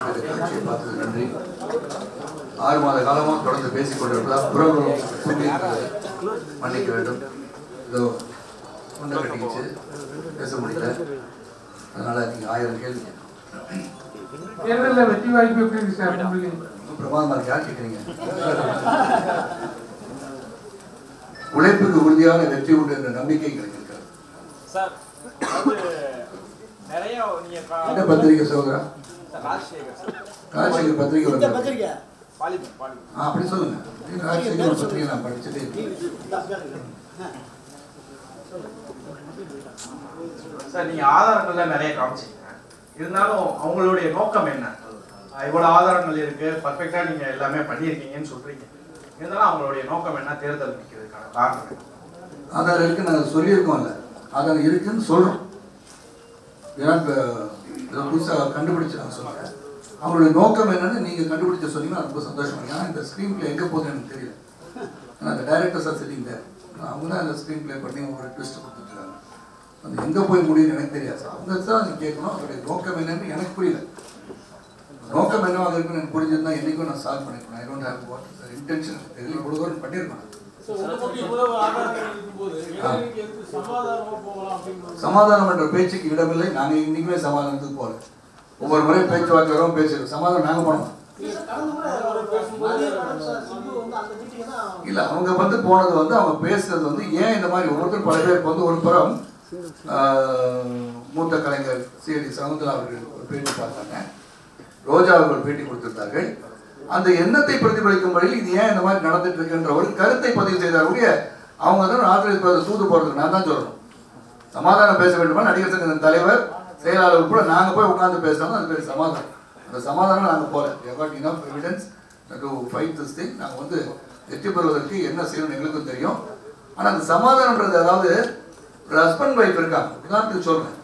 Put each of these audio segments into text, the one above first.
நன்றி. 6 மாத காலமாக தொடர்ந்து பேசிக் கொண்டிருப்பதால் புறங்களும் மன்னிக்க வேண்டும். இதோ முண்டை கட்டிக்கிச்சு பேச முடியல. அதனால நீங்க 1000 கேள்வி தேர்தலில் வெற்றி வாய்ப்பு எப்படி இருக்கு சார்? பிரமாதமா இருக்கு. யார் கேட்குறீங்க? உழைப்புக்கு உறுதியான வெற்றி உண்டு என்ற நம்பிக்கை கிடைக்கிறது. என்ன பத்திரிகை சோதரா? ராஜசேகர் பத்திரிகை அப்படி சொல்லுங்க. ராஜசேகர் பத்திரிகை நான் படிச்சுட்டே சார், நீங்க ஆதாரங்கள்ல நிறைய காமிச்சீங்க. இருந்தாலும் அவங்களுடைய நோக்கம் என்ன? இவ்வளவு ஆதாரங்கள் இருக்கு, பர்ஃபெக்டா நீங்க எல்லாமே பண்ணியிருக்கீங்கன்னு சொல்றீங்க. இருந்தாலும் அவங்களுடைய நோக்கம் என்ன? தேர்தல் நிற்கிறதுக்கான காரணம் ஆதாரம் இருக்கு. நாங்கள் சொல்லியிருக்கோம்ல, ஆதாரம் இருக்குன்னு சொல்றோம். புதுசாக கண்டுபிடிச்சு நான் சொல்றேன். அவங்களுடைய நோக்கம் என்னன்னு நீங்க கண்டுபிடிச்ச சொன்னீங்கன்னா ரொம்ப சந்தோஷம். ஏன்னா இந்த ஸ்க்ரீன் பிளே எங்கே போகுதுன்னு எனக்கு தெரியல. ஆனால் அந்த டைரக்டர்ஸ் ஆர் சிட்டிங் தேர். அவங்க தான் அந்த ஸ்க்ரீன் பிளே பண்ணி ஒரு ட்விஸ்ட் கொடுத்துருக்காங்க. அது எங்கே போய் முடியும்னு எனக்கு தெரியாது. அவங்க தான் நீங்கள் கேட்கணும். அவருடைய நோக்கம் என்னன்னு எனக்கு புரியல. நோக்கம் என்னவாக இருக்குன்னு எனக்கு புரிஞ்சதுன்னா என்றைக்கும் நான் சால்வ் பண்ணிருக்கேன். ஐ don't have what is intention தெரியல. இவ்வளோ தூரம் பண்ணியிருக்கேன். சமாதானம் என்ற பேச்சுக்கு இடமில்லை. நாங்கள் இன்னைக்குமே சமாதானத்துக்கு போகல. ஒவ்வொரு முறையும் பேச்சுவார்த்தை வரும், பேச்சு சமாதானம் நாங்கள் போனோம் இல்லை. அவங்க வந்து போனது வந்து அவங்க பேசுறது வந்து ஏன் இந்த மாதிரி ஒவ்வொருத்தரும் பல பேருக்கு வந்து ஒரு புறம் மூத்த கலைஞர் சிஐடி சகுந்தலா அவர்கள் ஒரு பேட்டி பார்த்தாங்க, ரோஜா அவர்கள் பேட்டி கொடுத்திருந்தார்கள். அந்த எண்ணத்தை பிரதிபலிக்கும் வழியில் இது ஏன் இந்த மாதிரி நடந்துட்டு இருக்குன்ற ஒரு கருத்தை பதிவு செய்தார்கள். அவங்க தான் ஆதரவு தூது போறதுக்கு நான் தான் சொல்லணும். சமாதானம் பேச வேண்டுமா? நடிகர் சங்க தலைவர் செயலாளர் கூட நாங்கள் போய் உட்காந்து பேசினாலும் அது பேர் சமாதானம். அந்த சமாதானம் நாங்கள் போல evidence to fight this thing. நாங்கள் வந்து வெற்றி பெறுவதற்கு என்ன செய்யணும் எங்களுக்கும் தெரியும். ஆனால் அந்த சமாதானம்ன்றது, அதாவது ஒரு ஹஸ்பண்ட் ஒய்ஃப் இருக்காங்க, உதாரணத்துக்கு சொல்றேன்.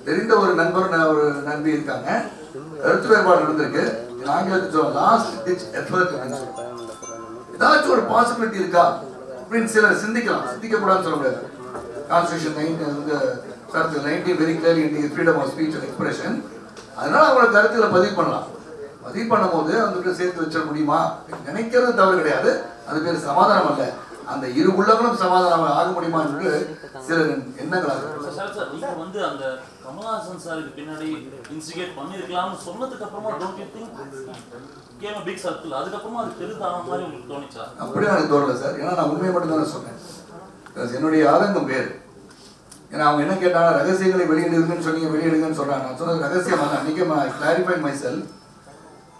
தெரிந்த ஒரு நண்பர் ஒரு நண்பி இருக்காங்க, கருத்து வேறுபாடு நடந்திருக்கு. ஆங்கிலத்துக்கு சொல்ல லாஸ்ட் டிச் எஃபர்ட் அப்படின்னு சொல்லுவாங்க. ஏதாச்சும் ஒரு பாசிபிலிட்டி இருக்கா அப்படின்னு சிலர் சிந்திக்கலாம். சிந்திக்கக்கூடாதுன்னு சொல்ல முடியாது. Constitution 19 very clearly indicate freedom of speech and expression. அதனால அவங்களோட கருத்துல பதிவு பண்ணலாம். பதிவு பண்ணும் போது அவங்க சேர்த்து வச்சிட முடியுமா நினைக்கிறது தவறு கிடையாது. அது பேர் சமாதானம் அல்ல. அந்த இரு உள்ளங்களும் சமாதானம் ஆக முடியுமா என்று சில எண்ணங்களாக நீங்க வந்து அந்த கமல்ஹாசன் சாருக்கு பின்னாடி இன்ஸ்டிகேட் பண்ணிருக்கலாம்னு சொன்னதுக்கு அப்புறமா don't you think came big circle அதுக்கப்புறமா அது பெருதான மாதிரி உங்களுக்கு தோணுச்சா? அப்படியே எனக்கு தோணல சார். ஏன்னா நான் உண்மையை மட்டும் தானே சொன்னேன். என்னுடைய ஆதங்கம் வேறு. ஏன்னா அவங்க என்ன கேட்டாங்க, ரகசியங்களை வெளியிடுங்கன்னு சொன்னீங்க, வெளியிடுங்கன்னு சொல்றாங்க. நான் சொன்னது ரகசியமாக அன்னைக்கு கிளாரிஃபை மை செல்ஃப்.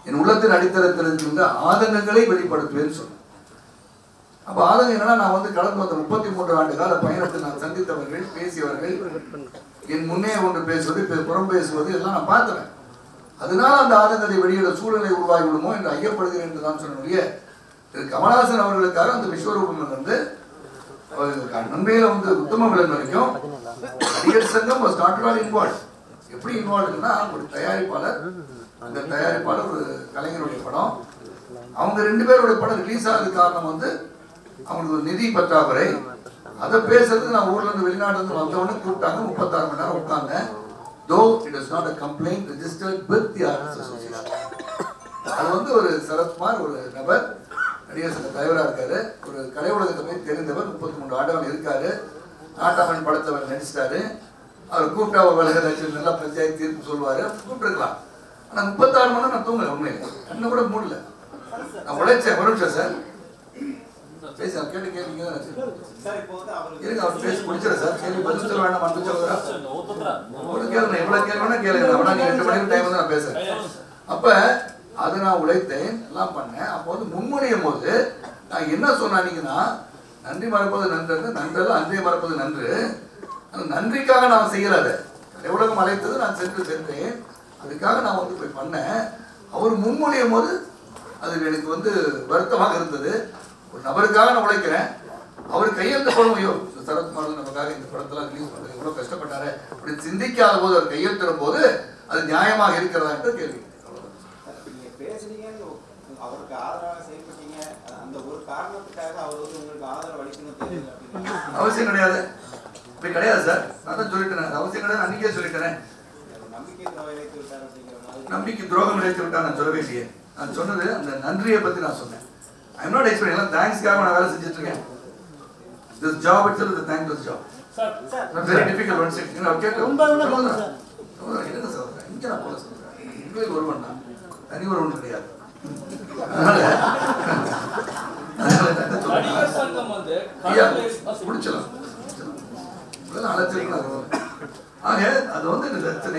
என் உள்ளத்தின் அடித்தளத்தில் இருக்கின்ற ஆதங்கங்களை வெளிப்படுத்துவேன்னு சொன்னேன். அப்போ ஆதங்கம் என்னன்னா, நான் வந்து கடந்து வந்த 33 ஆண்டு கால பயணத்தை நான் சந்தித்தவர்கள், பேசியவர்கள், என் முன்னே ஒன்று பேசுவது, புறம் பேசுவது எல்லாம் நான் பார்த்துறேன். அதனால அந்த ஆதங்கத்தை வெளியிட சூழ்நிலை உருவாகி விடுமோ என்று ஐயப்படுகிறேன் என்று தான் சொன்னேன். திரு கமல்ஹாசன் அவர்களுக்காக அந்த விஸ்வரூபம் வந்து நன்மையில வந்து உத்தம விலன் வரைக்கும் நடிகர் சங்கம் இன்வால்வ். எப்படி இன்வால்வ்னா, ஒரு தயாரிப்பாளர், அந்த தயாரிப்பாளர் ஒரு கலைஞருடைய படம், அவங்க 2 பேருடைய படம் ரிலீஸ் ஆகிறதுக்கு காரணம் வந்து அவங்களுக்கு ஒரு நிதி பற்றாக்குறை. அதை பேசுறதுக்கு நான் ஊர்ல இருந்து வெளிநாட்டுல இருந்து வந்தவொடனே கூப்பிட்டாங்க. 36 மணி நேரம் உட்கார்ந்தேன். though it is not a complaint registered with the Artists Association. அது வந்து ஒரு சரத்குமார் ஒரு நபர் நடிகர் சங்க தலைவராக இருக்காரு. ஒரு கலை உலகத்தை போய் தெரிந்தவர். 33 ஆண்டுகள் இருக்காரு. நாட்டாமன் படத்தவர் நடிச்சிட்டாரு. அவர் கூப்பிட்டா ஒரு வழக்கு நல்லா பஞ்சாயத்து தீர்ப்பு சொல்லுவாரு. கூப்பிட்டுருக்கலாம். ஆனால் 36 மணி நேரம் நான் தூங்கல. உண்மையில கண்ணை கூட மூடல. நான் உழைச்சேன். ஒரு நிமிஷம் சார் பேசி அவர் கேட்டு கேள்விங்க இருங்க. அவர் பேசி முடிச்சிட சார். கேள்வி பதில் சொல்ல வேண்டாம். வந்து சொல்லுறா ஒரு கேள்வி எவ்வளோ கேள்வி வேணா கேளுங்க. அப்படின்னா நீ 2 மணிக்கு டைம் வந்து நான் பேசுறேன். அப்போ அது நான் உழைத்தேன், எல்லாம் பண்ணேன். அப்போ வந்து முன்மொழியும் போது நான் என்ன சொன்னீங்கன்னா, நன்றி மறப்பது நன்று, நன்றெல்லாம் அன்றே மறப்பது நன்று. அந்த நன்றிக்காக நான் செய்யலாத எவ்வளவு அழைத்தது நான் சென்றேன். அதுக்காக நான் வந்து போய் பண்ணேன். அவர் முன்மொழியும் போது அது எனக்கு வந்து வருத்தமாக இருந்தது. ஒரு நபருக்காக நான் உழைக்கிறேன். அவர் கையெழுத்து போடும், ஐயோ சரத்குமார் நமக்காக இந்த படத்தெல்லாம் ரிலீஸ் பண்ணுறது எவ்வளோ கஷ்டப்பட்டாரு அப்படின்னு சிந்திக்காத போது அவர் கையெழுத்திடும் போது அது நியாயமாக இருக்கிறதா என்று கேள்வி. அவருக்கு ஆதரவாக செயல்பட்டீங்க. அந்த ஒரு காரணத்துக்காக அவர் வந்து உங்களுக்கு ஆதரவு அளிக்கணும் அவசியம் கிடையாது. இப்படி கிடையாது சார். நான் தான் சொல்லிட்டேன். அவசியம் கிடையாது. அன்னைக்கே சொல்லிட்டேன். நம்பிக்கை வைத்து விட்டார் அப்படிங்கிற மாதிரி நம்பிக்கை துரோகம் இழைத்து விட்டா நான் சொல்லவே இல்லையே. நான் சொன்னது அந்த நன்றியை பத்தி நான் சொன்னேன். I am not explain. எல்லாம் தேங்க்ஸ்க்காக நான் வேலை செஞ்சுட்டு இருக்கேன். This job itself is a thankless job. Sir very difficult one second. நான் கேட்க என்ன சார் இங்க நான் போல சொல்றேன். உங்களில் ஒருவன் தான், தனி ஒருவன் கிடையாது. நடிகர் சங்கம் வந்து முடிச்சலாம் அழைச்சிருக்கலாம். ஆக அது வந்து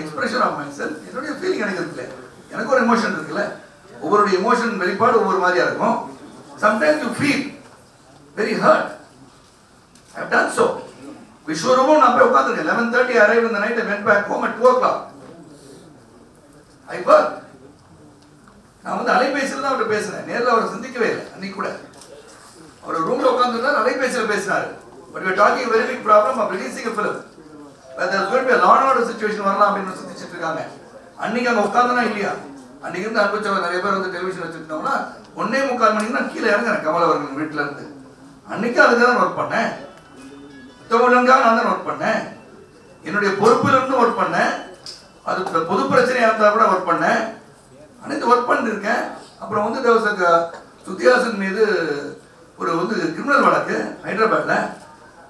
எக்ஸ்பிரஷன் ஆஃப் மை செல்ஃப். என்னுடைய ஃபீலிங் எனக்கு இருக்குல்ல, எனக்கு ஒரு எமோஷன் இருக்குல்ல. ஒவ்வொருடைய எமோஷன் வெளிப்பாடு ஒவ்வொரு மாதிரியா இருக்கும். Sometimes you feel very hurt. I have done so. Vishwaroopam நான் போய் உட்காந்துருக்கேன். 11:30 I arrived in the night. I went back home at 2 o'clock. I worked. நான் வந்து அலைபேசியில் தான் அவர்கிட்ட பேசினேன். நேரில் அவரை சந்திக்கவே இல்லை. அன்னைக்கு கூட அவர் ரூம்ல உட்காந்துருந்தார், அலைபேசியில் பேசினார். But we are talking a very big problem of releasing a film. But there is going to be a law and order situation வரலாம் அப்படின்னு சிந்திச்சிட்டு இருக்காங்க. அன்னைக்கு அங்கே உட்காந்துனா இல்லையா? அன்னைக்கு இருந்து அனுப்பிச்சவங்க நிறைய பேர் வந்து டெலிவிஷன் வச்சுருந்தோம்னா 1:45 மணிக்கு நான் கீழே இறங்குறேன் கமல் அவர்கள் வீட்டில இருந்து. அன்னைக்கு அதுக்கு தான் ஒர்க் பண்ணேன். புத்தகங்களுக்காக நான் தான் ஒர்க் பண்ணேன். என்னுடைய பொறுப்பில் இருந்து ஒர்க் பண்ணேன். அது பொது பிரச்சனையாக இருந்தால் கூட ஒர்க் பண்ணேன். அனைத்து ஒர்க் பண்ணிருக்கேன். அப்புறம் வந்து சுத்தியாசன் மீது ஒரு வந்து கிரிமினல் வழக்கு ஹைதராபாத்ல.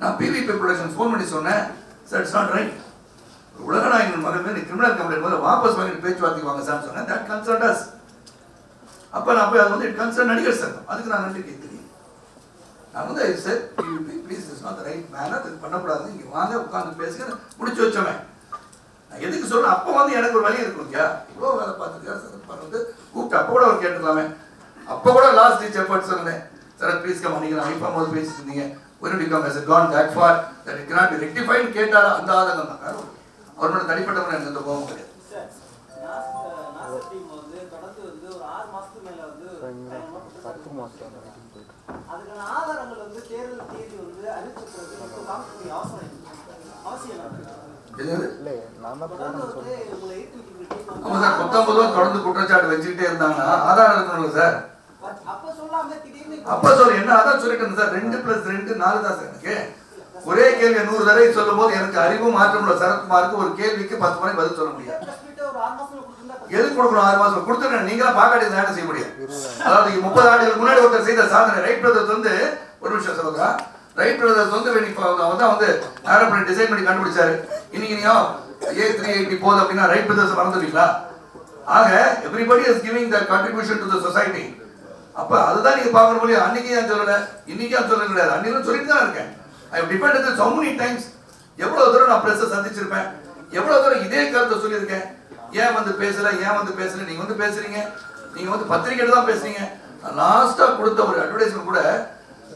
நான் பிவிபி ப்ரொடக்ஷன் ஃபோன் பண்ணி சொன்னேன், சார் இட்ஸ் நாட் ரைட். உலகநாயகன் மகன் மீது கிரிமினல் கம்ப்ளைண்ட் போது வாபஸ் வாங்கிட்டு பேச்சுவார்த்தைக்கு வாங்க சார் சொன்னேன். That concern us. அப்போ நான் போய் அது வந்து இட் கன்சர்ன் நடிகர் சங்கம். அதுக்கு நான் நன்றி கேட்கிறேன். நான் வந்து I said PVP please it's not the right manner, இது பண்ணக்கூடாது, இங்கே வாங்க உட்காந்து பேசுங்க முடிச்சு வச்சோமே. நான் எதுக்கு சொல்றேன், அப்போ வந்து எனக்கு ஒரு வழி இருக்கும் இல்லையா? இவ்வளோ வேலை பார்த்துருக்காரு சார் வந்து கூப்பிட்டு அப்போ கூட அவர் கேட்டுக்கலாமே. அப்போ கூட லாஸ்ட் டீச் எஃபர்ட் சொன்னேன், சார் ப்ளீஸ் கம் பண்ணிக்கலாம். ஐஃபா போது பேசிட்டு இருந்தீங்க. when it becomes has gone that far that it cannot be rectified கேட்டால அந்த ஆதங்கம் தான். அவர் மட்டும் தனிப்பட்ட முறை எனக்கு இந்த கோபம் கிடையாது. நாசர் டீம் வந்து தொடர்ந்து வந்து ஒரு 6 மாசத்துக்கு மேல வந்து 10 மாசம் அதுக்கான ஆதாரங்கள் வந்து தேர்தல் தேதி வந்து அறிவிச்சது இப்போ காமிக்க அவசியம் இல்லை. ஆமா சார் 19 தொடர்ந்து குற்றச்சாட்டு வச்சுக்கிட்டே இருந்தாங்கன்னா ஆதாரம் இருக்கணும்ல சார். அப்ப சொல்ல என்ன அதான் சொல்லிட்டு சார் 2+2 4 தான் சார். எனக்கு ஒரே கேள்வி 100 தடவை சொல்லும் போது எனக்கு அறிவும் மாற்றமுள்ள சரத்குமாருக்கு ஒரு கேள்விக்கு 10 முறை பதில் சொல்ல முடியாது. எதுக்கு கொடுக்கணும்? 6 மாசம் கொடுத்துருக்கேன். நீங்களா பாக்காட்டி என்ன செய்ய முடியும்? அதாவது 30 ஆண்டுகளுக்கு முன்னாடி ஒருத்தர் செய்த சாதனை. ரைட் பிரதர்ஸ் வந்து ஒரு நிமிஷம் சொல்லுங்க. ரைட் பிரதர்ஸ் வந்து வந்து ஏரோப்ளேன் டிசைன் பண்ணி கண்டுபிடிச்சாரு. இன்னைக்கு நீங்க A380 போகுது அப்படின்னா ரைட் பிரதர்ஸ் மறந்துட்டீங்களா? ஆக everybody is giving their contribution to the society. அப்ப அதுதான் நீங்க பார்க்கணும் போலியா? அன்னைக்கு ஏன் சொல்லல, இன்னைக்கு ஏன் சொல்ல கிடையாது? அன்னைக்கு சொல்லிட்டு தான் இருக்கேன். I have defended this so many times. எவ்வளவு தூரம் நான் பிரஸ் சந்திச்சிருப்பேன், எவ்வளவு தூரம் இதே கருத்தை சொல்லியிருக்கேன். ஏன் வந்து பேசல, ஏன் வந்து பேசல? நீங்க வந்து பேசுறீங்க, நீங்க வந்து பத்திரிகையில தான் பேசுறீங்க. லாஸ்டா கொடுத்த ஒரு அட்வர்டைஸ்மெண்ட் கூட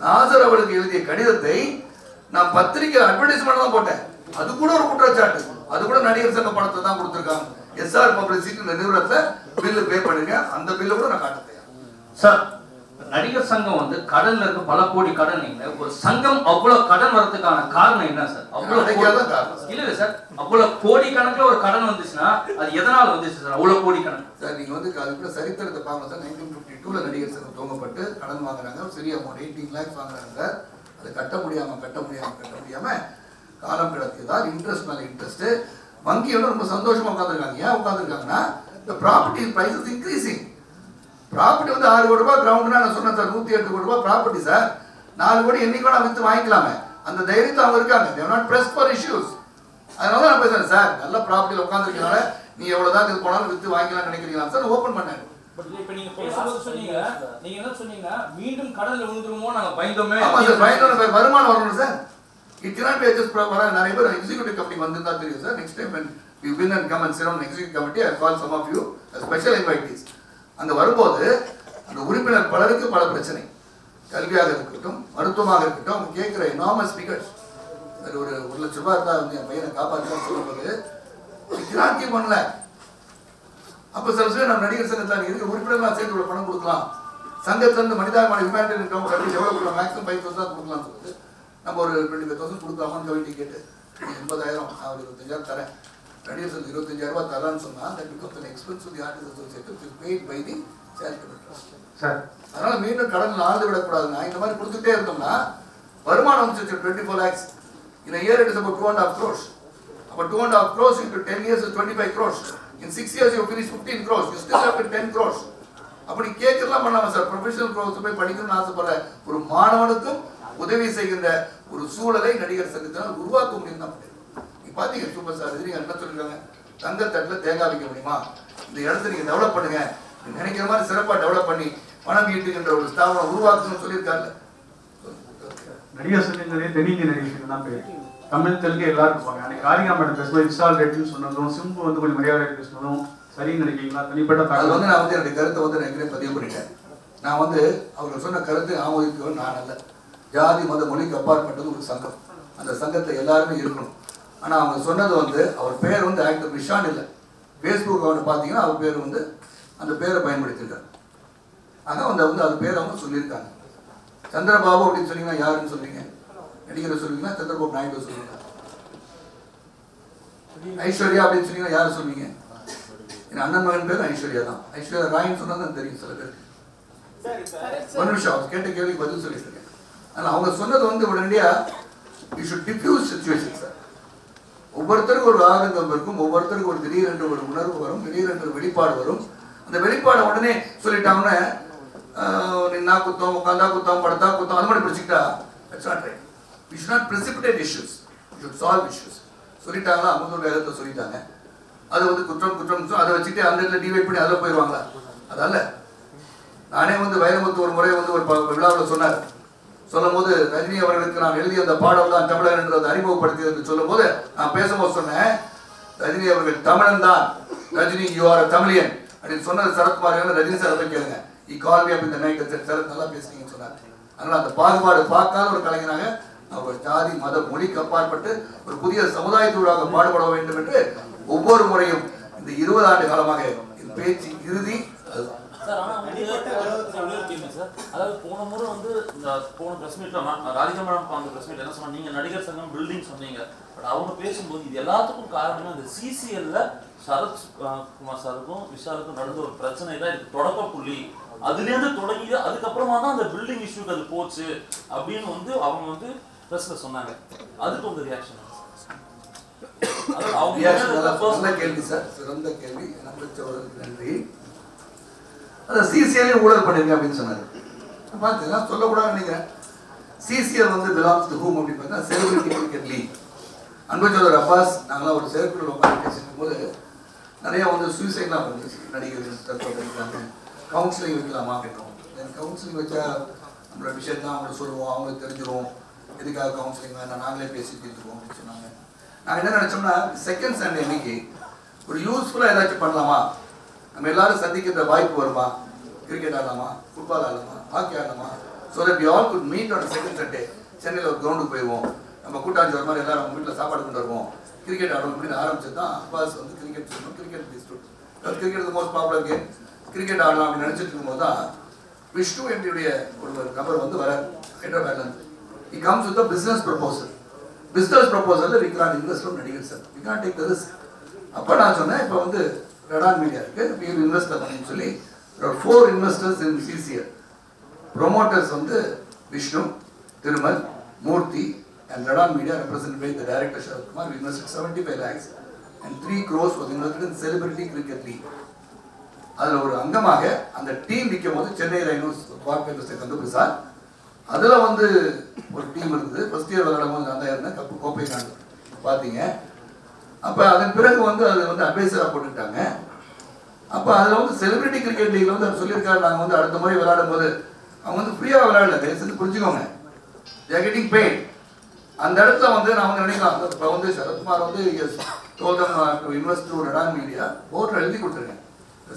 நாசர் அவர்களுக்கு எழுதிய கடிதத்தை நான் பத்திரிகை அட்வர்டைஸ்மெண்ட் தான் போட்டேன். அது கூட ஒரு குற்றச்சாட்டு. அது கூட நடிகர் சங்க பணத்தை தான் கொடுத்துருக்காங்க. எஸ்ஆர் பப்ளிசிட்டி நிறுவனத்தை பில்லு பே பண்ணுங்க. அந்த பில்லு கூட நான் காட்டுறேன் சார். நடிகர் சங்கம் வந்து கடன்ல இருக்க பல கோடி கடன். ஒரு சங்கம் அவ்வளவு கடன் வரதுக்கான காரணம் என்ன சார்? அவ்வளவு இல்ல சார், அவ்வளவு கோடி கணக்குல ஒரு கடன் வந்துச்சுன்னா அது எதனால வந்துச்சு சார்? அவ்வளவு கோடி கடன் சார் நீங்க வந்து அதுக்குள்ள சரித்திரத்தை பார்க்கணும் சார். 1952ல நடிகர் சங்கம் துவங்கப்பட்டு கடன் வாங்குறாங்க. சிறிய அமௌண்ட் 18 lakhs வாங்குறாங்க. அது கட்ட முடியாம காலம் கிடத்தியதால் இன்ட்ரெஸ்ட் மேல இன்ட்ரெஸ்ட் வங்கியோட ரொம்ப சந்தோஷமா உட்காந்துருக்காங்க. ஏன் உட்காந்துருக்காங்கன்னா the property price is increasing. Property வந்து 6 கோடி ரூபாய் கிரவுண்ட்னா நான் சொன்னேன் சார். 108 கோடி ரூபாய் ப்ராப்பர்ட்டி சார். 4 கோடி என்னைக்கு வேணா வித்து வாங்கிக்கலாமே. அந்த தைரியத்தை அவங்க இருக்காங்க. they are not pressed for issues. அதனால நான் பேசுறேன் சார், நல்ல ப்ராப்பர்ட்டியில் உட்காந்துருக்கனால நீ எவ்வளவுதான் இது போனாலும் வித்து வாங்கிக்கலாம் நினைக்கிறீங்களா சார்? ஓபன் பண்ணேன். இப்ப நீங்க பேசும்போது சொன்னீங்க, நீங்க என்ன சொன்னீங்க, மீண்டும் கடல்ல விழுந்துருமோ நாங்க பயந்தோமே. ஆமா சார், பயந்தோம். வருமானம் வரணும் sir. It cannot be just நிறைய பேர் எக்ஸிக்யூட்டிவ் கமிட்டி வந்திருந்தா தெரியும் sir. Next time when we win and come and sit on executive committee, I call some of you as special invitees. அங்க வரும்போது அந்த உறுப்பினர் பலருக்கு பல பிரச்சனை, கல்வியாக இருக்கட்டும், மருத்துவமாக இருக்கட்டும், அவங்க கேட்கிற எனாமஸ் ஃபிகர்ஸ். ஒரு 1 லட்சம் ரூபாய் இருந்தா வந்து என் பையனை காப்பாற்றலாம் சொல்லும்போது கிராக்கி பண்ணல. அப்ப சில பேர் நம்ம நடிகர் சங்கத்தில் இருக்கிற உறுப்பினர்களாக சேர்த்து இவ்வளவு பணம் கொடுக்கலாம், சங்கத்துல இருந்து மனிதாபிமான ஹியூமனிட்டேரியன் கட்டி எவ்வளவு கொடுக்கலாம், மேக்ஸிமம் 5,000 கொடுக்கலாம் சொல்லிட்டு நம்ம ஒரு 25,000 கொடுக்கலாமான்னு கமிட்டி கேட்டு 80,000 நான் ஒரு 25,000 தரேன், நடிகர் சங்கம் 25,000 ரூபாய் தரான்னு சொன்னா that becomes an expense to the artist association which is paid by the charitable trust. Sir அதனால மீண்டும் கடனில் ஆழ்ந்து விடக்கூடாதுன்னா இந்த மாதிரி கொடுத்துட்டே இருந்தோம்னா வருமானம் வந்து 24 lakhs. In a year it is about 2.5 crores. About 2.5 crores into 10 years is 25 crores. In 6 years you finish 15 crores. You still have 10 crores. அப்படி கேட்கலாம் பண்ணலாமா சார்? ப்ரொஃபஷனல் கோர்ஸ் போய் படிக்கணும்னு ஆசைப்படுற ஒரு மாணவனுக்கும் உதவி செய்கின்ற ஒரு சூழலை நடிகர் சங்கத்தினால் உருவாக்க முடியும் தான். நீ பாத்தீங்க சூப்பர் ஸ்டார் ரஜினி என்ன சொல்லிருக்காங்க, தங்கத்தட்டுல தேங்காய் வைக்க முடியுமா, இந்த இடத்த நீங்க டெவலப் பண்ணுங்க, நினைக்கிற மாதிரி சிறப்பா டெவலப் பண்ணி பணம் ஈட்டுகின்ற ஒரு ஸ்தாபனம் உருவாக்கணும்னு சொல்லியிருக்காருல்ல. நடிகர் சங்கத்திலே தென்னிந்திய நடிகர்கள் தான் பேர், தமிழ் தெலுங்கு எல்லாரும் இருப்பாங்க. அன்னைக்கு காளிகா மேடம் பேசும்போது இன்ஸ்டால் ரேட்னு சொன்னதும் சிம்பு வந்து கொஞ்சம் மரியாதை பேசுனதும் சரி நினைக்கிறீங்களா? தனிப்பட்ட அது வந்து நான் வந்து என்னுடைய கருத்தை வந்து நான் பதிவு பண்ணிட்டேன். நான் வந்து அவர்கள் சொன்ன கருத்தை ஆமோதிக்கவன் நான் அல்ல. ஜாதி மத மொழிக்கு அப்பாற்பட்டது ஒரு சங்கம், அந்த சங்கத்தை எல்லாருமே இருக்கணும். ஆனால் அவங்க சொன்னது வந்து அவர் பேர் வந்து ஆக்டர் விஷான் இல்லை, ஃபேஸ்புக் அவனை பார்த்தீங்கன்னா அவர் பேர் வந்து அந்த பேரை பயன்படுத்தியிருக்காரு. ஆனால் வந்து அது பேர் அவங்க சொல்லியிருக்காங்க. சந்திரபாபு அப்படின்னு சொன்னீங்கன்னா யாருன்னு சொல்றீங்க? நடிகரை சொல்லுவீங்கன்னா சந்திரபாபு நாயுடு சொல்லுவீங்க. ஐஸ்வர்யா அப்படின்னு சொன்னீங்கன்னா யாரு சொல்லுவீங்க? என் அண்ணன் மகன் பேர் ஐஸ்வர்யா தான். ஐஸ்வர்யா ராயின்னு சொன்னது தெரியும் சில பேருக்கு. ஒரு நிமிஷம் அவர் கேட்ட கேள்விக்கு பதில் சொல்லிட்டு இருக்கேன். ஆனால் அவங்க சொன்னது வந்து உடனடியா you should diffuse situation sir. ஒவ்வொருத்தருக்கும் ஒரு ஆதங்கம் இருக்கும், ஒவ்வொருத்தருக்கும் ஒரு திடீரென்று ஒரு உணர்வு வரும், திடீரென்று ஒரு வெளிப்பாடு வரும். அந்த வெளிப்பாடை உடனே சொல்லிட்டாங்கன்னா நின்னா குத்தம், உட்காந்தா குத்தம், படுத்தா குத்தம், அது மாதிரி பிடிச்சிக்கிட்டா it's not right. We should not precipitate issues, we should solve issues. சொல்லிட்டாங்களா அமுதூர் வேகத்தை சொல்லிட்டாங்க, அது வந்து குற்றம் குற்றம் அதை வச்சுட்டு அந்த இடத்துல டிவைட் பண்ணி அதில் போயிடுவாங்களா? அதால நானே வந்து வைரமுத்து ஒரு முறை வந்து ஒரு விழாவில் சொன்னார். சொல்லும் போது ரஜினி அவர்களுக்கு நான் எழுதிய அந்த பாடம் தான் தமிழன் என்றதை அறிமுகப்படுத்தியது என்று சொல்லும் போது நான் பேசும்போது சொன்னேன், ரஜினி அவர்கள் தமிழன் தான், ரஜினி யூ ஆர் தமிழியன் அப்படின்னு சொன்னது சரத்குமார். ரஜினி சார் போய் கேளுங்க, இ கால் மீ அப் இந்த நைட் சரத் நல்லா பேசுறீங்கன்னு சொன்னார். அதனால அந்த பாகுபாடு பார்க்காத ஒரு கலைஞனாக அவர் ஜாதி மத மொழிக்கு அப்பாற்பட்டு ஒரு புதிய சமுதாயத்தூடாக பாடுபட வேண்டும் என்று ஒவ்வொரு முறையும் இந்த 20 ஆண்டு காலமாக இந்த பேச்சு இறுதி. சார் ஆனா சார், அதாவது போன முறை வந்து இந்த போன பிரஸ் மீட்ல ராதிகா மேடம் அந்த பிரஸ் மீட்ல என்ன சொன்னாங்க, நீங்க நடிகர் சங்கம் பில்டிங் சொன்னீங்க. பட் அவங்க பேசும்போது இது எல்லாத்துக்கும் காரணமே இந்த சிசிஎல்ல சரத் குமார் சாருக்கும் விஷாலுக்கும் நடந்த ஒரு பிரச்சனை தான் இதுக்கு தொடக்க புள்ளி. அதுலேருந்து தொடங்கி அதுக்கப்புறமா தான் அந்த பில்டிங் இஷ்யூக்கு அது போச்சு அப்படின்னு வந்து அவங்க வந்து பிரஸ்ல சொன்னாங்க. அதுக்கு உங்க ரியாக்ஷன்? நல்ல கேள்வி சார், சிறந்த கேள்வி, நன்றி. அதான் சிசிஎல் ஊழல் பண்ணிருங்க அப்படின்னு சொன்னாரு. பார்த்தீங்கன்னா சொல்லக்கூடாதுன்னு நினைக்கிறேன். சிசிஎல் வந்து பிலாங்ஸ் டு ஹூம் அப்படின்னு பார்த்தா செலிபிரிட்டி கிரிக்கெட் லீக். அன்புச்சோதர் அப்பாஸ் நாங்களாம் ஒரு செயற்குழு உட்காந்து பேசிக்கும் போது நிறைய வந்து சூசைட்லாம் வந்துச்சு. நடிகர்கள் தற்கொலை பண்ணிக்கிறாங்க, கவுன்சிலிங் வைக்கலாமா கேட்டோம். கவுன்சிலிங் வச்சா நம்மளோட விஷயத்தான் அவங்களுக்கு சொல்லுவோம், அவங்களுக்கு தெரிஞ்சிடும், எதுக்காக கவுன்சிலிங் வேணாம், நாங்களே பேசி தீர்த்துருவோம் அப்படின்னு சொன்னாங்க. நாங்கள் என்ன நினச்சோம்னா செகண்ட் சண்டே அன்னைக்கு ஒரு யூஸ்ஃபுல்லாக ஏதாச்சும் பண்ணலாமா, நம்ம எல்லாரும் சந்திக்கிற வாய்ப்பு வருமா, கிரிக்கெட் ஆடலாமா, ஃபுட்பால் ஆடலாமா, ஹாக்கி ஆடலாமா, so that we all could meet on second Sunday. சென்னையில் ஒரு கிரவுண்டுக்கு போயிடுவோம், நம்ம கூட்டாஞ்சி வர மாதிரி எல்லாரும் நம்ம வீட்டில் சாப்பாடு கொண்டு வருவோம், கிரிக்கெட் ஆடணும் அப்படின்னு ஆரம்பிச்சது தான் அப்பாஸ் வந்து கிரிக்கெட் சொல்லணும். Cricket cricket most popular game, cricket ஆடலாம் அப்படின்னு நினச்சிட்டு இருக்கும்போது தான் விஷ்ணு என்னுடைய ஒரு நபர் வந்து வர ஹைதராபாத்லேருந்து. He comes with a business proposal. Business proposal we cannot invest from நடிகர் sir, we cannot take the risk. அப்போ நான் சொன்னேன், இப்போ வந்து ரெடான் மீடியா இருக்கு, we will invest அப்படின்னு சொல்லி 4 investors in CCL. Promoters வந்து Vishnu, Thirumal, Murthy and Redon Media represented by the director Sharad Kumar. We invested 75 lakhs and 3 crores was invested in celebrity cricket league. அதில் ஒரு அங்கமாக அந்த டீம் நிற்கும் போது சென்னை ரைனோஸ் கார்பரேட் கந்து சார், அதில் வந்து ஒரு டீம் இருந்தது. ஃபர்ஸ்ட் இயர் விளையாடும் போது நான் தான் இருந்தேன், கப்பு கோப்பை நான் பார்த்தீங்க. அப்போ அதன் பிறகு வந்து அது வந்து அட்வைசராக போட்டுக்கிட்டாங்க. அப்போ அதில் வந்து செலிபிரிட்டி கிரிக்கெட் லீக்ல வந்து அவர் சொல்லியிருக்காரு, நாங்கள் வந்து அடுத்த முறை விளையாடும் போது அவங்க வந்து ஃப்ரீயாக விளையாடல, தயவுசெய்து புரிஞ்சுக்கோங்க, they are getting paid. அந்த இடத்துல வந்து நான் வந்து நினைக்கலாம், இப்போ வந்து சரத்குமார் வந்து இன்வெஸ்ட் டு ரெடான் மீடியா போர்ட்டில் எழுதி கொடுத்துருக்கேன்,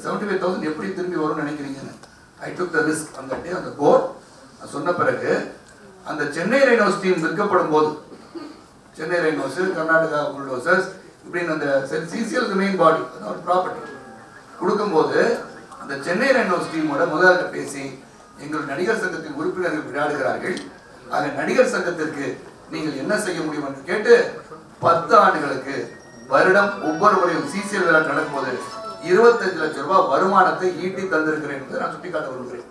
75,000 எப்படி திரும்பி வரும்னு நினைக்கிறீங்கன்னு. ஐ டுக் த ரிஸ்க். அந்த டே அந்த போர்ட் சொன்ன பிறகு அந்த சென்னை ரைனோஸ் டீம் விற்கப்படும் போது, சென்னை ரைனோஸ், கர்நாடகா புல்டோசர்ஸ் இப்படின்னு அந்த சிசிஎல் மெயின் பாடி ஒரு ப்ராப்பர்ட்டி கொடுக்கும்போது அந்த சென்னை ரைனோஸ் டீமோட முதல்ல பேசி எங்கள் நடிகர் சங்கத்தின் உறுப்பினர்கள் விளையாடுகிறார்கள், ஆக நடிகர் சங்கத்திற்கு நீங்கள் என்ன செய்ய முடியும் என்று கேட்டு 10 ஆண்டுகளுக்கு வருடம் ஒவ்வொரு முறையும் சிசிஎல் விளையாட்டு நடக்கும்போது 25 லட்சம் ரூபாய் வருமானத்தை ஈட்டி தந்திருக்கிறேன் என்று நான் சுட்டிக்காட்ட விரும்புகிறேன்.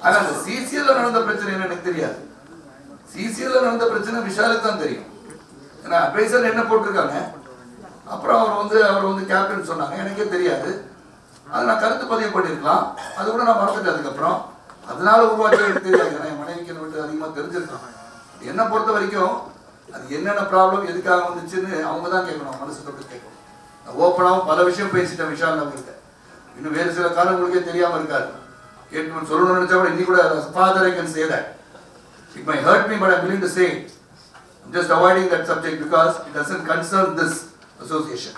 ஆனா அந்த சிசிஎல்ல நடந்த பிரச்சனை என்ன எனக்கு தெரியாது. சிசிஎல்ல நடந்த பிரச்சனை விஷாலுக்கு தான் தெரியும். ஏன்னா அட்வைசர் என்ன போட்டிருக்காங்க, அப்புறம் அவர் வந்து கேப்டன் சொன்னாங்க, எனக்கே தெரியாது. அது நான் கருத்து பதிவு பண்ணியிருக்கலாம், அது கூட நான் மறந்துட்டேன். அதுக்கப்புறம் அதனால உருவாக்கி எனக்கு தெரியாது. ஏன்னா என் மனைவிக்கு விட்டு அதிகமாக தெரிஞ்சிருக்கான். என்னை பொறுத்த வரைக்கும் அது என்னென்ன ப்ராப்ளம் எதுக்காக வந்துச்சுன்னு அவங்க தான் கேட்கணும், மனசு தொட்டு கேட்கணும். நான் ஓப்பனாகவும் பல விஷயம் பேசிட்டேன் விஷால் அவங்கள்ட்ட. இன்னும் வேறு சில காலம் உங்களுக்கே தெரியாமல் இருக்காது. கேட்கணும்னு சொல்லணும்னு நினைச்சா கூட இன்னி கூட father I can say that. It might hurt me, but I'm willing to say it. I'm just avoiding that subject because it doesn't concern this association.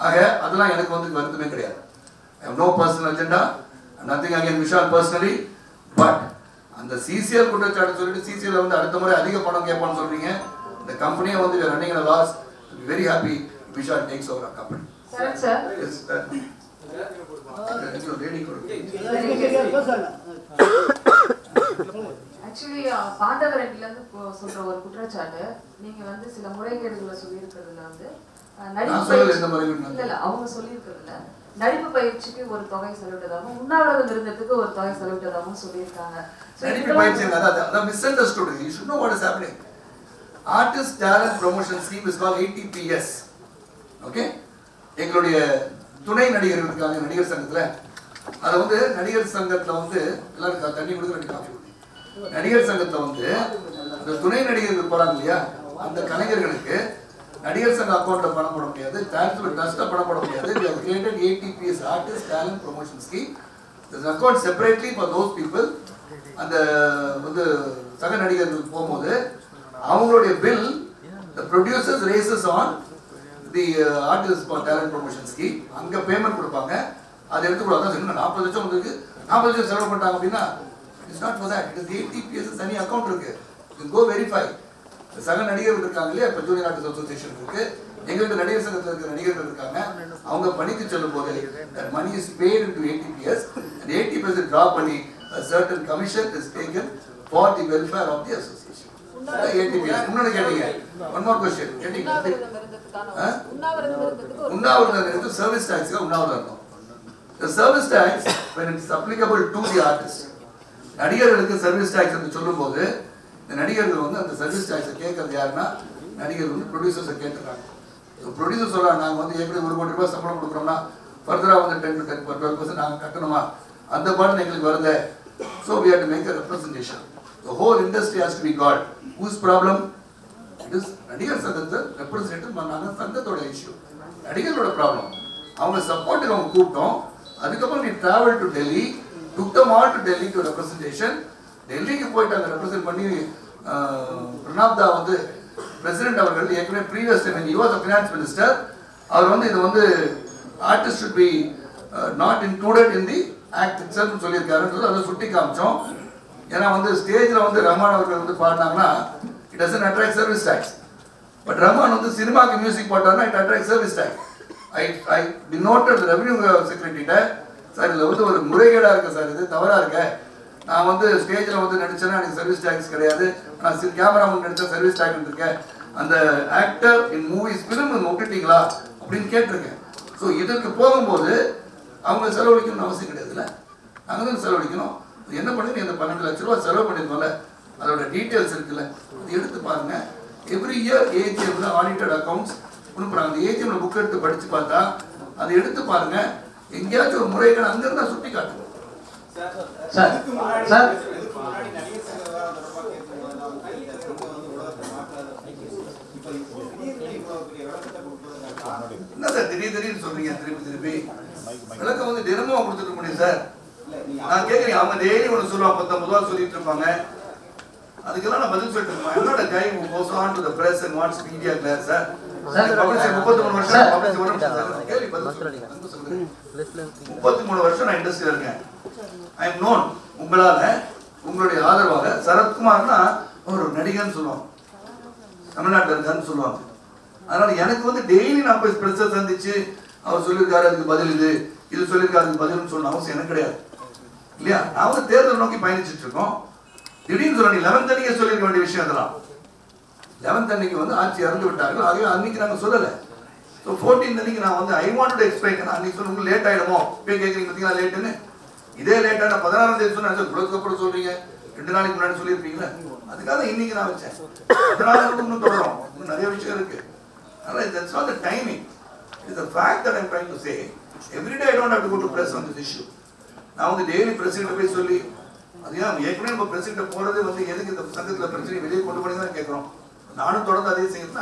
ஆக அதெல்லாம் எனக்கு வந்து வருத்தமே கிடையாது. I have no personal agenda, nothing against Vishal personally, but அந்த CCL குற்றச்சாட்டு சொல்லிட்டு CCL வந்து அடுத்த முறை அதிக பணம் கேட்பான்னு சொல்றீங்க. இந்த கம்பெனியை வந்து running at a loss. I'll be very happy if Vishal takes over our company. Sir. Yes, actually Pandavar இருந்து சொல்ற ஒரு குற்றச்சாட்டு, நீங்க வந்து சில முறைகேடுகளை சொல்லியிருக்கிறதுல வந்து அவங்க சொல்லியிருக்கிறதுல நடிப்பு பயிற்சிக்கு ஒரு தொகை செலவிட்டதாகவும் உண்ணாவிரதம் இருந்ததுக்கு ஒரு தொகை செலவிட்டதாகவும் சொல்லியிருக்காங்க. Artist Talent Promotion Scheme is called ATPS. Okay? எங்களுடைய துணை நடிகர்களுக்கான நடிகர் சங்கத்துல அது வந்து நடிகர் சங்கத்துல வந்து எல்லாரும் தண்ணி கொடுத்து காஃபி கொடுங்க. நடிகர் சங்கத்துல வந்து அந்த துணை நடிகர்கள் போறாங்க இல்லையா, அந்த கலைஞர்களுக்கு நடிகர் சங்க அக்கௌண்ட்ல பணம் போட முடியாது, ட்ரஸ்ட்ல பணம் போட முடியாது. We have created ATPS, Artist Talent Promotion Scheme. There's an account separately for those people. அந்த வந்து சக நடிகர்கள் போகும்போது அவங்களுடைய bill the producers raises on the Artist Talent Promotion Scheme. அங்க பேமெண்ட் கொடுப்பாங்க, அதை எடுத்துக்கூடாது. இன்னும் 40 லட்சம் வந்துருக்கு, 40 லட்சம் செலவு பண்ணிட்டாங்க அப்படின்னா it's not for that. It is the ATPS தனி அக்கௌண்ட் இருக்கு. You can go verify. சக நடிகர்கள் இருக்காங்க இல்லையா, இப்போ ஜூனியர் ஆர்டிஸ்ட் அசோசியேஷன் இருக்கு, எங்களுக்கு நடிகர் சங்கத்தில் இருக்கிற நடிகர்கள் இருக்காங்க. அவங்க பணிக்கு செல்லும் போது that money is paid into ATPS and ATPS is drop பண்ணி a certain commission is taken for the welfare of the association. ATPS இன்னொரு கேட்டீங்க, one more question கேட்டீங்க. உண்ணாவிரதம் இருந்து சர்வீஸ் டாக்ஸ்க்கு உண்ணாவிரதம் இருக்கும். The service tax when it is applicable to the artist, நடிகர்களுக்கு service tax என்று சொல்லும்போது இந்த நடிகர்கள் வந்து அந்த சர்வீஸ் டாக்ஸை கேட்கறது யாருன்னா நடிகர் வந்து ப்ரொடியூசர்ஸை கேட்டுறாங்க. ப்ரொடியூசர் சொல்கிறாங்க, நாங்கள் வந்து எப்படி 1 கோடி ரூபாய் சம்பளம் கொடுக்குறோம்னா ஃபர்தராக வந்து 10 to 12% நாங்கள் கட்டணுமா, அந்த பாட்டு எங்களுக்கு வருது. So we have to make a representation. The whole industry has to be got. Whose problem? It is நடிகர் சங்கத்தை ரெப்ரசன்டேட்டிவ் பண்ணாங்க, சங்கத்தோட இஷ்யூ, நடிகர்களோட ப்ராப்ளம். அவங்க சப்போர்ட்டுக்கு அவங்க கூப்பிட்டோம். அதுக்கப்புறம் we travel to Delhi, took them all to Delhi to representation. டெல்லிக்கு போயிட்டு அங்கே ரெப்ரசென்ட் பண்ணி பிரணாப் தா வந்து பிரசிடென்ட் அவர்கள் ஏற்கனவே previous time he was a finance minister, அவர் வந்து இது வந்து artist should be not included in the act itself சொல்லியிருக்காருன்றது அதை சுட்டி காமிச்சோம். ஏன்னா வந்து ஸ்டேஜில் வந்து ரஹ்மான் அவர்கள் வந்து பாடினாங்கன்னா it doesn't attract service tax, but Rahman வந்து சினிமாக்கு மியூசிக் போட்டாருன்னா it attracts service tax. I denoted the revenue secretary sir இதில் வந்து ஒரு முறைகேடாக இருக்கு சார், இது தவறாக இருக்க, நான் வந்து ஸ்டேஜில் வந்து நடிச்சேன்னா எனக்கு சர்வீஸ் டேக்ஸ் கிடையாது, நான் கேமராமேன் நடித்தா சர்வீஸ் டேக்ஸ் இருக்கேன், அந்த ஆக்டர் இன் மூவிஸ் ஃபிலிம் விட்டுட்டீங்களா அப்படின்னு கேட்டிருக்கேன். ஸோ இதுக்கு போகும்போது அவங்க செலவழிக்கணும்னு அவசியம் கிடையாதுல்ல, நாங்கள் தான் செலவழிக்கணும். என்ன பண்ணுங்க, இந்த 12 லட்ச ரூபா செலவு பண்ணியிருக்கோம்ல, அதோட டீட்டெயில்ஸ் இருக்குல்ல, அது எடுத்து பாருங்க. எவ்ரி இயர் ஏஜிஎம்ல ஆடிட்டட் அக்கௌண்ட்ஸ் அனுப்புறாங்க. அந்த ஏஜிஎம்ல புக் எடுத்து படித்து பார்த்தா அதை எடுத்து பாருங்க, எங்கேயாச்சும் ஒரு முறைகள் அங்கிருந்தா சுட்டி காட்டுங்க. என்ன சார் திடீர்னு சொல்றீங்க, திருப்பி விளக்கம் வந்து தினமும் கொடுத்துட்டு முடியும் சார். நான் கேட்குறேன், அவங்க டெய்லி ஒன்று சொல்லுவாங்க, 19 ரூபா சொல்லிட்டு இருப்பாங்க, அதுக்கெல்லாம் நான் பதில் சொல்லிட்டு இருப்பேன். என்னோட கை goes on to the press and wants media glare sir. 33 வருஷம் நான் இண்டஸ்ட்ரியில் இருக்கேன். I am known. உங்களால உங்களுடைய ஆதரவாக சரத்குமார்னா ஒரு நடிகர்னு சொல்லுவாங்க, தமிழ்நாட்டில் இருக்காருன்னு சொல்லுவாங்க. அதனால எனக்கு வந்து டெய்லி நான் போய் பிரச்சனை சந்திச்சு அவர் சொல்லியிருக்காரு அதுக்கு பதில் இது சொல்லியிருக்காரு அதுக்கு பதில்னு சொல்லணும் அவசியம் எனக்கு கிடையாது இல்லையா. நான் வந்து தேர்தல் நோக்கி பயணிச்சுட்டு இருக்கோம். திடீர்னு சொல்ல 11th அன்னைக்கு சொல்லியிருக்க வேண்டிய விஷயம் அதெல்லாம். 11th அன்னைக்கு வந்து ஆட்சி இறந்து விட்டார்கள், ஆகவே அன்னைக்கு நாங்கள் சொல்லலை. ஸோ 14th அன்னைக்கு நான் வந்து ஐ வாண்ட் டு எக்ஸ்பிளைன். அன்னைக்கு சொல்ல உங்களுக்கு லேட் ஆகிடுமோ போய் கேட்குறீங்க பார்த்தீங்களா லேட்டுன்னு. இதே லேட்டாக நான் 16ஆம் தேதி சொன்னேன், அப்புறம் சொல்றீங்க 2 நாளைக்கு முன்னாடி சொல்லியிருப்பீங்களா, அதுக்காக இன்னைக்கு நான் வச்சேன். 16 இன்னும் தொடரும், இன்னும் நிறைய விஷயம் இருக்கு. அதனால that's all the timing. It's a fact that I'm trying to say. Every day I don't have to go to press on this issue. நான் வந்து டெய்லி பிரசிடென்ட் போய் சொல்லி அது ஏன் ஏற்கனவே நம்ம பிரசிடென்ட் போறதே வந்து எதுக்கு இந்த சங்கத்தில் பிரச்சனை வெளியே கொண்டு போய் தான் கேட்குறோம். நானும் தொடர்ந்து அதே செய்யணும்.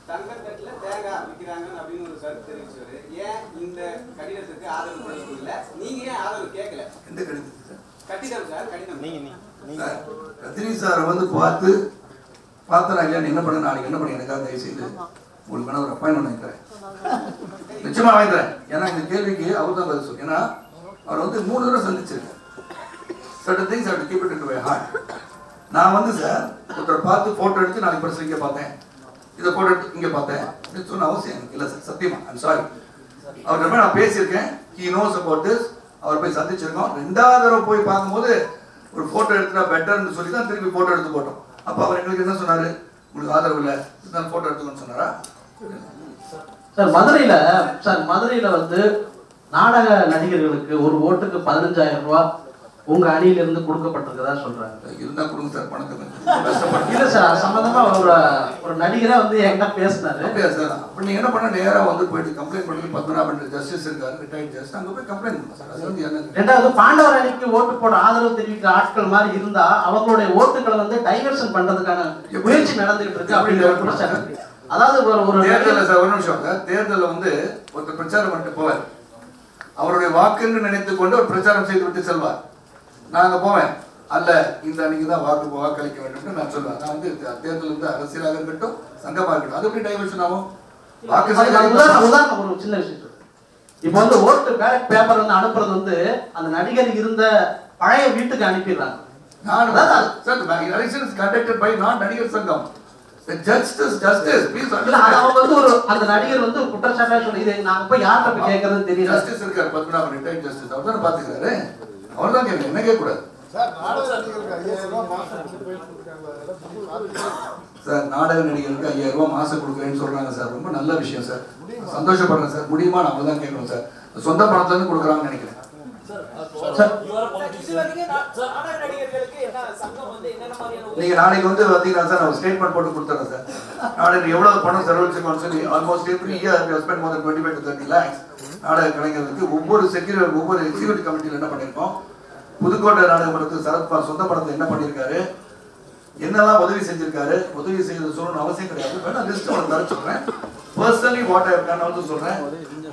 தங்கத்தட்டுல தேங்காய் விற்கிறாங்க அப்படின்னு ஒரு கருத்து தெரிவிச்சாரு. ஏன் இந்த கடிதத்துக்கு ஆதரவு தெரிவிக்கல? நீங்க ஏன் ஆதரவு கேட்கல? எந்த கடிதம்? கடிதம் சார், கடிதம். நீங்க ரஜினி சாரை வந்து பார்த்தா இல்லையா என்ன பண்ண நாளைக்கு என்ன பண்ணி எனக்காக தயவு செய்து உங்களுக்கு வேணா ஒரு அப்பாயின்மெண்ட் வாங்கி தரேன். நிச்சயமா வாங்கி தரேன். ஏன்னா இந்த கேள்விக்கு அவர் தான் பதில் சொல்லு. ஏன்னா அவர் வந்து 3 தடவை சந்திச்சிருக்கேன். certain things have to keep it into my heart. நான் வந்து சார் ஒருத்தரை பார்த்து போட்டோ எடுத்து நாளைக்கு பிரஸ் இங்கே பார்த்தேன், இதை போட்டோ எடுத்து இங்கே பார்த்தேன் அப்படின்னு சொன்ன அவசியம் எனக்கு இல்லை சார். சத்தியமா ஐம் சாரி. அவர்கிட்ட நான் பேசியிருக்கேன். he knows about this. அவர் போய் சந்திச்சிருக்கோம். 2வது தடவை போய் பார்க்கும்போது ஒரு போட்டோ எடுத்துட்டா பெட்டர்னு சொல்லி தான் திருப்பி போட்டோ எடுத்து போட்டோம். அப்போ அவர் எங்களுக்கு என்ன சொன்னாரு? உங்களுக்கு ஆதரவு இல்லை, இதுதான் போட்டோ எடுத்துக்கணும்னு சொன்னாரா? சார் மதுரையில வந்து நாடக நடிகர்களுக்கு ஒரு ஓட்டுக்கு 15,000 ரூபாய் உங்க அணியில இருந்து கொடுக்கப்பட்டிருக்கதா சொல்றாங்க. இருந்தா கொடுங்க சார் பணத்தை. இல்ல சார் அது சம்பந்தமா ஒரு நடிகரா வந்து என்கிட்ட பேசினாரு. அப்படியா சார்? அப்ப நீங்க என்ன பண்ண நேரா வந்து போயிட்டு கம்ப்ளைண்ட் பண்ணி பத்மநாபன் ஜஸ்டிஸ் இருக்காரு, ரிட்டையர்ட் ஜஸ்டிஸ், அங்க போய் கம்ப்ளைண்ட் பண்ணுங்க சார். அது வந்து என்ன? 2வது பாண்டவர் அணிக்கு ஓட்டு போட ஆதரவு தெரிவிக்கிற ஆட்கள் மாதிரி இருந்தா அவங்களுடைய ஓட்டுகளை வந்து டைவர்ஷன் பண்றதுக்கான முயற்சி நடந்துகிட்டு இருக்கு அப்படிங்கிற ஒரு குற்றச்சாட்டு. அதாவது ஒரு தேர்தலில் சார் ஒரு நிமிஷம் சார், தேர்தலில் வந்து ஒருத்தர் பிரச்சாரம் பண்ணிட்டு போவார். அவருடைய வாக்குன்னு நினைத்துக் கொண்டு ஒரு பிரச்சாரம் செய்து விட்டு செல்வார். நான் அங்கே போவேன், அல்ல இந்த அன்னைக்கு தான் வாக்களிக்க வேண்டும் நான் சொல்லுவேன். நான் வந்து தேர்தல் வந்து அரசியலாக இருக்கட்டும் சங்கமாக இருக்கட்டும், அது எப்படி டைவர்ஷன் ஆகும்? உதாரணம் ஒரு சின்ன விஷயம். இப்போ வந்து ஓட்டு பேலட் பேப்பர் வந்து அனுப்புறது வந்து அந்த நடிகர் இருந்த பழைய வீட்டுக்கு அனுப்பிடுறாங்க. Election is conducted by not Nadigar Sangam. Justice, please understand. அவங்க வந்து அந்த நடிகர் வந்து குற்றச்சாட்டா சொல்லி இதை நாங்க போய் யார்கிட்ட போய் கேட்கறதுன்னு தெரியல. ஜஸ்டிஸ் இருக்கார் பத்மநாபன், ரிட்டையர்ட் ஜஸ்டிஸ், அவர் தான் பாத்துக்கிறாரு. அவர் தான் கேட்கணும், என்ன கேட்கக்கூடாது சார். நாடக நடிகருக்கு 5,000 ரூபாய் மாசம் கொடுக்குறேன்னு சொல்றாங்க சார். ரொம்ப நல்ல விஷயம் சார், சந்தோஷப்படுறேன் சார். முடியுமா? நம்ம தான் கேட்கணும் சார். சொந்த பணத்துல இருந்து கொடுக்குறாங்கன்னு நினைக்கிறேன். நீங்க நாளைக்கு வந்து பாத்தீங்கன்னா சார் நான் ஸ்டேட்மெண்ட் போட்டு கொடுத்துறேன் சார். நாளைக்கு எவ்வளவு பணம் செலவழிச்சிருக்கோம்னு சொல்லி almost every year we have spent more than 25 to 30 lakhs நாடக கலைஞர்களுக்கு. ஒவ்வொரு எக்ஸிக்யூட்டிவ் கமிட்டியில் என்ன பண்ணியிருக்கோம், புதுக்கோட்டை நாடக படத்துக்கு சரத்குமார் சொந்த படத்தை என்ன பண்ணியிருக்காரு, என்னெல்லாம் உதவி செஞ்சிருக்காரு, உதவி செய்யறது சொல்லணும்னு அவசியம் கிடையாது. வேணா லிஸ்ட் ஒன்று தர சொல்றேன். Personally what I have done also சொல்றேன்.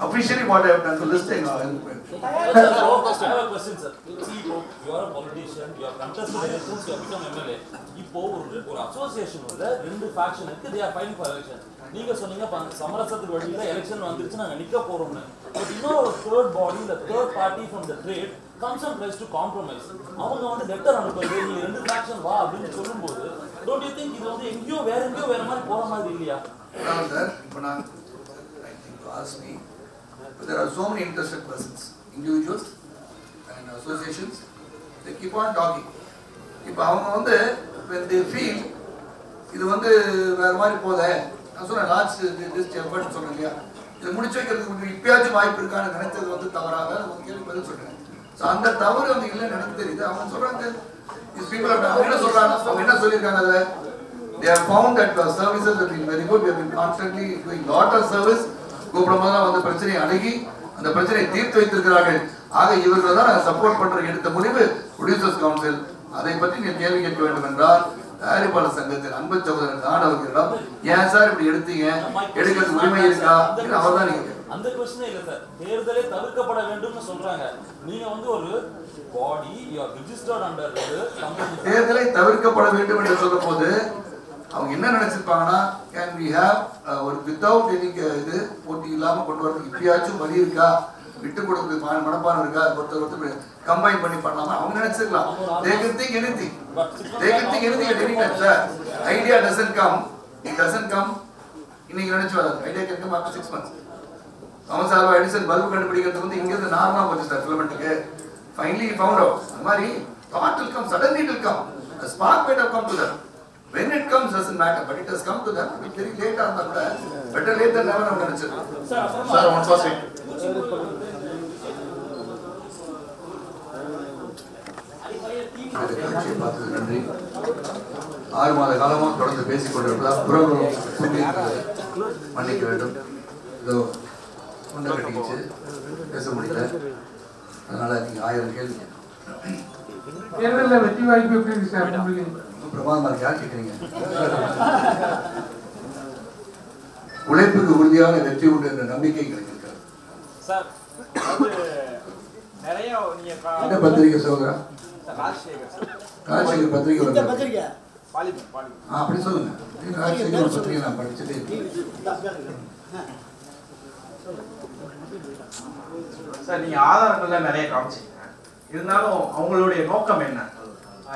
Officially what I have done to listing I have a question sir. See, you are a politician, you are contested elections, you have become MLA. இப்போ ஒரு association உள்ள 2 faction இருக்கு, they are fighting for election. நீங்க சொன்னீங்க சமரசத்துக்கு வழியில election வந்துருச்சு நாங்க நிக்க போறோம்னு. But இன்னொரு third body, the third party from the trade comes and tries to compromise. அவங்க வந்து லெட்டர் அனுப்புறது நீங்க 2 faction வா அப்படின்னு சொல்லும்போது don't you think இது வந்து எங்கேயோ வேற மாதிரி போற மாதிரி இல்லையா? Sir, I think you asked me, but there are so many interested persons, individuals and associations, they keep on talking. இப்போ அவங்க வந்து when they feel இது வந்து வேற மாதிரி போதே, நான் சொன்னேன் லாஸ்ட் டிஸ்ட் எஃபர்ட் சொன்னேன் இல்லையா, இது முடிச்சு வைக்கிறதுக்கு இப்பயாச்சும் வாய்ப்பு இருக்கான்னு நினைச்சது வந்து தவறாக ஒரு கேள்வி பதில் சொல்றேன். ஸோ அந்த தவறு வந்து இல்லைன்னு எனக்கு தெரியுது. அவங்க சொல்றாங்க these people அவங்க என்ன சொல்றாங்க, அவங்க என்ன சொல்லியிருக்காங்க அதில், they have found that the services have been very good. We have been constantly doing lot of service. கோபுரமாக வந்து பிரச்சனையை அணுகி அந்த பிரச்சனையை தீர்த்து வைத்திருக்கிறார்கள். ஆக இவர்கள் தான் நாங்கள் சப்போர்ட் பண்ற எடுத்த முடிவு ப்ரொடியூசர்ஸ் கவுன்சில். அதை பற்றி நீங்கள் கேள்வி கேட்க வேண்டும் என்றால் தயாரிப்பாளர் சங்கத்தின் அன்பு சகோதரர் அவர்களிடம் ஏன் சார் இப்படி எடுத்தீங்க, எடுக்கிறது உரிமை இருக்கா அவர் தான் நீங்க அந்த क्वेश्चन இல்ல சார். தேர்தலே தவிர்க்கப்பட வேண்டும்னு சொல்றாங்க. நீங்க வந்து ஒரு பாடி யூ ஆர் ரெஜிஸ்டர்ட் அண்டர் தேர்தலை தவிர்க்கப்பட வேண்டும் என்று சொல்லும்போது அவங்க என்ன நினைச்சிருப்பாங்கன்னா கேன் வி ஹேவ் ஒரு வித்தவுட் எனி இது போட்டி இல்லாம கொண்டு வரதுக்கு இப்பயாச்சும் வழி இருக்கா, விட்டு கொடுக்க மனப்பானம் இருக்கா, ஒருத்தர் கம்பைன் பண்ணி பண்ணலாமா அவங்க நினைச்சிருக்கலாம். they can think anything at any time sir. idea doesn't come இன்னைக்கு நினைச்சு வராது. Idea can come after 6 months. Thomas Alva Edison bulb கண்டுபிடிக்கிறது வந்து இங்க இருந்து நார்மலா போச்சு சார் ஃபிலமெண்ட்டுக்கு. ஃபைனலி he found out அந்த மாதிரி thought will come, suddenly it will come, a spark might have come to them. When it comes doesn't matter, but it has come to them. It's very late on that. Better late than never. Sir, one more thing. நன்றி. 6 மாத காலமாக தொடர்ந்து பேசிக் கொண்டிருப்பதால் புறங்களும் மன்னிக்க வேண்டும். இதோ கொண்ட கட்டிக்கிச்சு பேச முடியல. அதனால நீங்க 1000 கேள்வி தேர்தலில் வெற்றி வாய்ப்பு எப்படி இருக்கு சார்? பிரமாதமா இருக்கு. யார் கேட்குறீங்க? உழைப்புக்கு உறுதியான வெற்றி உண்டு என்ற நம்பிக்கை கிடைக்கிறது சார். நிறைய நீங்க என்ன பத்திரிகை சகோதரா? ராஜசேகர் பத்திரிகை வந்து பாலிமர் அப்படி சொல்லுங்க. ராஜசேகர் பத்திரிகை நான் படிச்சுட்டே சார். நீங்க ஆதாரங்கள்ல நிறைய காமிச்சீங்க. இருந்தாலும் அவங்களுடைய நோக்கம் என்ன?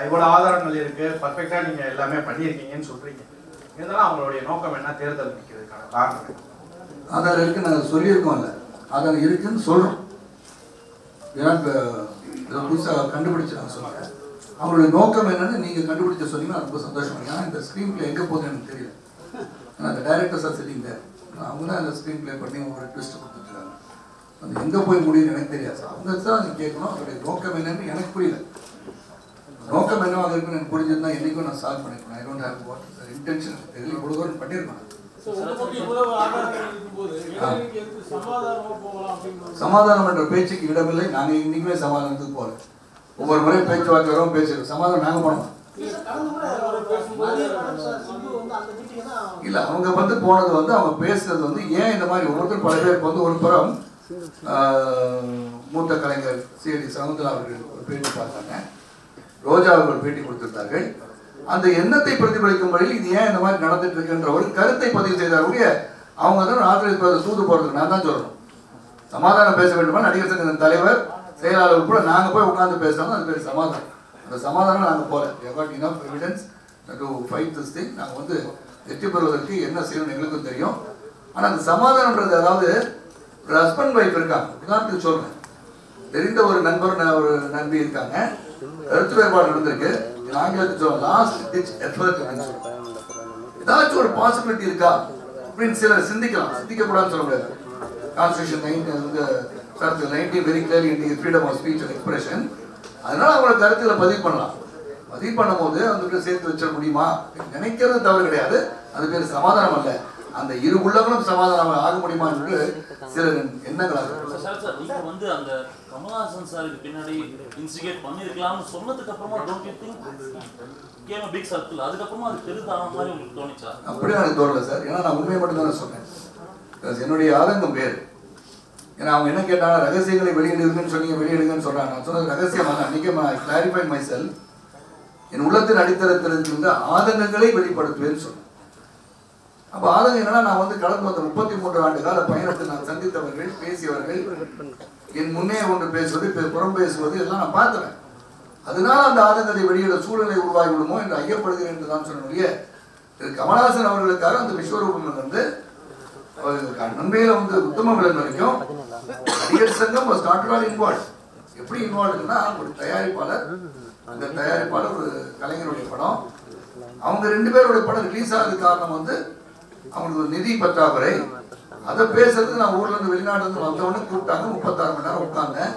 இவ்வளவு ஆதாரங்கள் இருக்கு, பர்ஃபெக்டா நீங்க எல்லாமே பண்ணியிருக்கீங்கன்னு சொல்றீங்க. இருந்தாலும் அவங்களுடைய நோக்கம் என்ன? தேர்தல் நிற்கிறதுக்கான காரணம் ஆதாரம் இருக்கு. நாங்கள் சொல்லியிருக்கோம்ல, ஆதாரம் இருக்குன்னு சொல்றோம். ஏன்னா புதுசாக கண்டுபிடிச்சு நான் சொல்றேன். அவங்களுடைய நோக்கம் என்னன்னு நீங்க கண்டுபிடிச்சு சொன்னீங்கன்னா ரொம்ப சந்தோஷமா. ஏன்னா இந்த ஸ்க்ரீன் பிளே எங்க போகுதுன்னு எனக்கு தெரியல. ஏன்னா அந்த டைரக்டர்ஸ் ஆர் சிட்டிங் தேர். அவங்க தான் அந்த ஸ்க்ரீன் பிளே பண்ணி ஒரு ட்விஸ்ட் கொடுத்துருக்காங்க. அது எங்க போய் முடியும்னு எனக்கு தெரியாது. அவங்க தான் நீங்க கேட்கணும். அவருடைய நோக்கம் என்னன்னு எனக்கு புரியல. நோக்கம் என்னவாக இருக்குன்னு எனக்கு புரிஞ்சிருந்தா என்னைக்கும் நான் சால்வ் பண்ணிருக்கேன். ஐ டோன்ட் ஹேவ் வாட் இன்டென்ஷன் தெரியல. இவ்வளவு தூரம் பண்ணிருக்கேன். சமாதானம் என்ற பேச்சுக்கு இடமில்லை. நாங்க இன்னைக்குமே சமாதானத்துக்கு போறோம். ஒவ்வொரு முறையும் பேச்சுவார்த்தை வரும், பேசுறோம். சமாதானம் நாங்க பண்ணோம் இல்ல. அவங்க வந்து போனது வந்து அவங்க பேசுறது வந்து ஏன் இந்த மாதிரி ஒவ்வொருத்தரும் பல பேருக்கு வந்து ஒரு புறம் மூத்த கலைஞர் சிஐடி சகுந்தலா அவர்கள் ஒரு பேட்டி பார்த்தாங்க. ரோஜா அவர்கள் பேட்டி கொடுத்திருந்தார்கள். அந்த எண்ணத்தை பிரதிபலிக்கும் வழியில் இது ஏன் இந்த மாதிரி நடந்துட்டு இருக்குன்ற ஒரு கருத்தை பதிவு செய்தாருடைய அவங்க தான் ஆதரவு தூது போறதுக்கு நான் தான் சொல்லணும். சமாதானம் பேச வேண்டுமா? நடிகர் சங்க தலைவர் செயலாளர் கூட நாங்க போய் உட்கார்ந்து பேசுறோம். அது பேர் சமாதானம். அந்த சமாதானம் நாங்க போல evidence to fight this thing. நாங்க வந்து வெற்றி பெறுவதற்கு என்ன செய்யணும் எங்களுக்கும் தெரியும். ஆனா அந்த சமாதானம்ன்றது அதாவது ஒரு ஹஸ்பண்ட் ஒய்ஃப் இருக்காங்க. உதாரணத்துக்கு சொல்றேன். தெரிந்த ஒரு நண்பர் ஒரு நண்பி இருக்காங்க. கருத்து வேறுபாடு நடந்திருக்கு. ஆங்கிலத்தில் சொல்ல லாஸ்ட் டிச் எஃபர்ட். ஏதாச்சும் ஒரு பாசிபிலிட்டி இருக்கா அப்படின்னு சிலர் சிந்திக்கலாம். சிந்திக்கக்கூடாதுன்னு சொல்ல முடியாது. Constitution 19 very clearly indicate freedom of speech and expression. அதனால அவங்களோட கருத்துல பதிவு பண்ணலாம். பதிவு பண்ணும் போது அவங்களுக்கு சேர்த்து வச்சிட முடியுமா நினைக்கிறது தவறு கிடையாது. அது பேர் சமாதானம் அல்ல. அந்த இரு உள்ளங்களும் சமாதானம் ஆக முடியுமா என்று சில எண்ணங்களாக வந்து அந்த கமல்ஹாசன் சாருக்கு பின்னாடி இன்சிகேட் பண்ணிருக்கலாம்னு சொன்னதுக்கு அப்புறமா don't you think game a big circle? அதுக்கப்புறமா அது பெருதான மாதிரி உங்களுக்கு தோணுச்சா? அப்படியே எனக்கு தோணல சார். ஏன்னா நான் உண்மையை மட்டும் தானே சொன்னேன். என்னுடைய ஆதங்கம் வேறு. ஏன்னா அவங்க என்ன கேட்டாங்க, ரகசியங்களை வெளியிடுங்கன்னு சொன்னீங்க, வெளியிடுங்கன்னு சொல்றாங்க. நான் சொன்னது ரகசியமாக அன்னைக்கு கிளாரிஃபை மை செல். என் உள்ளத்தின் அடித்தளத்திலிருந்து ஆதங்கங்களை வெளிப்படுத்துவேன்னு சொன்னேன். அப்ப ஆதங்கம் என்னன்னா, நான் வந்து கடந்து வந்த 33 ஆண்டு கால பயணத்தில் நான் சந்தித்தவர்கள், பேசியவர்கள், என் முன்னே ஒன்று பேசுவது, புறம் பேசுவது எல்லாம் நான் பார்த்துறேன். அதனால அந்த ஆதங்கத்தை வெளியிட சூழ்நிலை உருவாகி விடுமோ என்று ஐயப்படுகிறேன் என்று தான் சொன்ன கமல்ஹாசன் அவர்களுக்காக அந்த விஸ்வரூபம் வந்து நன்மையில வந்து உத்தம விலங்கு வரைக்கும் நடிகர் சங்கம் இன்வால்வ். எப்படி இன்வால்வ்னா, ஒரு தயாரிப்பாளர், அந்த தயாரிப்பாளர் ஒரு கலைஞருடைய படம், அவங்க 2 பேருடைய படம் ரிலீஸ் ஆகிறது காரணம் வந்து அவங்களுக்கு ஒரு நிதி பற்றாக்குறை. அதை பேசுறது நான் ஊர்ல இருந்து வெளிநாட்டுல இருந்து வந்தவொடனே கூப்பிட்டாங்க. 36 மணி நேரம் உட்கார்ந்தேன்.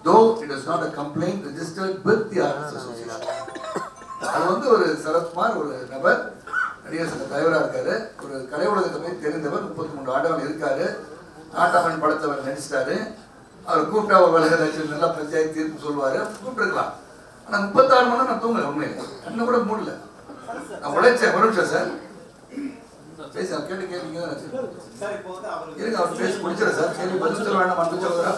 though it is not a complaint registered with the Artists Association. அது வந்து ஒரு சரத்குமார் ஒரு நபர் நடிகர் சங்க தலைவராக இருக்காரு. ஒரு கலை உலகத்தை போய் தெரிந்தவர். 33 ஆண்டுகள் இருக்காரு. நாட்டாமன் படத்தவர் நடிச்சிட்டாரு. அவர் கூப்பிட்டா ஒரு வழக்கு லட்சம் நல்லா பஞ்சாயத்து தீர்ப்பு சொல்லுவாரு. கூப்பிட்டுருக்கலாம். ஆனா 36 மணி நேரம் நான் தூங்கல. உண்மையில இன்னும் கூட மூடல. நான் உழைச்சேன். ஒரு நிமிஷம் சார் பேச கேட்டு கேள்விங்க தான் இருங்க. அவர் பேசி முடிச்சிட சார். கேள்வி பதில் சொல்ல வேண்டாம். அன்பு சகோதரா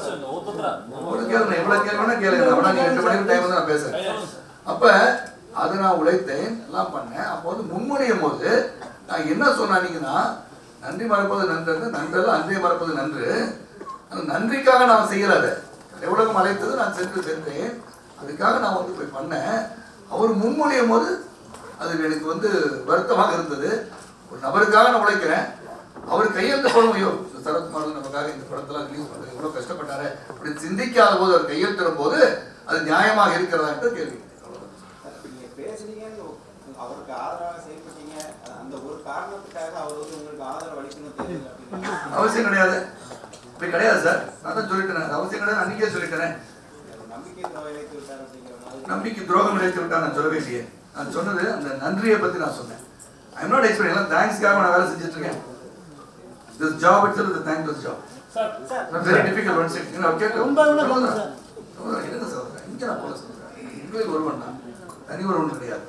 ஒரு கேள்வி எவ்வளவு கேள்வி வேணா கேளுங்க. அப்படின்னா நீங்க 2 மணிக்கு டைம் வந்து நான் பேசுறேன். அப்ப அது நான் உழைத்தேன், எல்லாம் பண்ணேன். அப்போ வந்து முன்மொழியும் போது நான் என்ன சொன்னீங்கன்னா, நன்றி மறப்பது நன்று, நன்றெல்லாம் அன்றே மறப்பது நன்று. அந்த நன்றிக்காக நான் செய்யல. அதை எவ்வளவு அழைத்தது நான் சென்றேன். அதுக்காக நான் வந்து போய் பண்ணேன். அவர் முன்மொழியும் போது அது எனக்கு வந்து வருத்தமாக இருந்தது. ஒரு நபருக்காக நான் உழைக்கிறேன். அவர் கையெழுத்து போடும், ஐயோ சரத்குமார் நமக்காக இந்த படத்தெல்லாம் ரிலீஸ் பண்றது எவ்வளவு கஷ்டப்பட்டாரு அப்படின்னு சிந்திக்காத போது அவர் கையெழுத்திடும் போது அது நியாயமாக இருக்கிறதா என்று கேள்வி. அவருக்கு ஆதரவாக செயல்பட்டீங்க. அந்த ஒரு காரணத்துக்காக அவர் வந்து உங்களுக்கு ஆதரவு அளிக்கணும் அவசியம் கிடையாது. இப்படி கிடையாது சார். நான் தான் சொல்லிட்டேன். அவசியம் கிடையாது. அன்னைக்கே சொல்லிட்டேன். நம்பிக்கை துரோகம் இழைத்து விட்டார் அப்படிங்கிற மாதிரி. நம்பிக்கை துரோகம் இழைத்து விட்டார் நான் சொல்லவே இல்லையே. நான் சொன்னது அந்த நன்றியை பத்தி நான் சொன்னேன். ஐ எம் நாட் எக்ஸ்பெக்டிங் எல்லாம் தேங்க்ஸ்க்காக நான் வேலை செஞ்சுட்டு இருக்கேன். This job itself is a thankless job. Sir Not very difficult one second. You know, okay. ரொம்ப சார் என்ன சொல்றேன்? இங்க நான் போல சொல்றேன். உங்களுக்கு ஒருவன் தான். தனி ஒருவன் கிடையாது.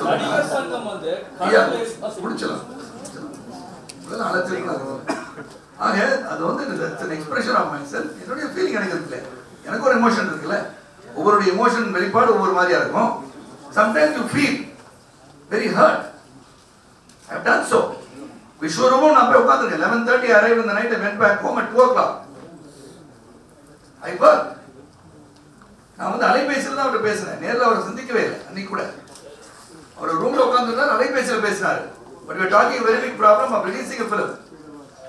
நடிகர் சங்கம் வந்து முடிச்சலாம். இதெல்லாம் அழைச்சிருக்கலாம். ஆக அது வந்து an expression of myself. என்னுடைய ஃபீலிங் எனக்கு இருக்குல்ல. எனக்கு ஒரு எமோஷன் இருக்குல்ல. ஒவ்வொருடைய எமோஷன் வெளிப்பாடு ஒவ்வொரு மாதிரியா இருக்கும். Sometimes you feel very hurt. I have done so. Vishwaruvam நான் போய் உட்கார்ந்திருக்கேன். 11:30 I arrived in the night. I went back home at 2 o'clock. I worked. நான் வந்து அலைபேசியில் தான் அவர்கிட்ட பேசினேன். நேரில் அவரை சந்திக்கவே இல்லை அன்னைக்கு கூட. அவர் ரூம்ல உட்கார்ந்துருந்தார், அலைபேசியில் பேசினார். But we are talking a very big problem of releasing a film.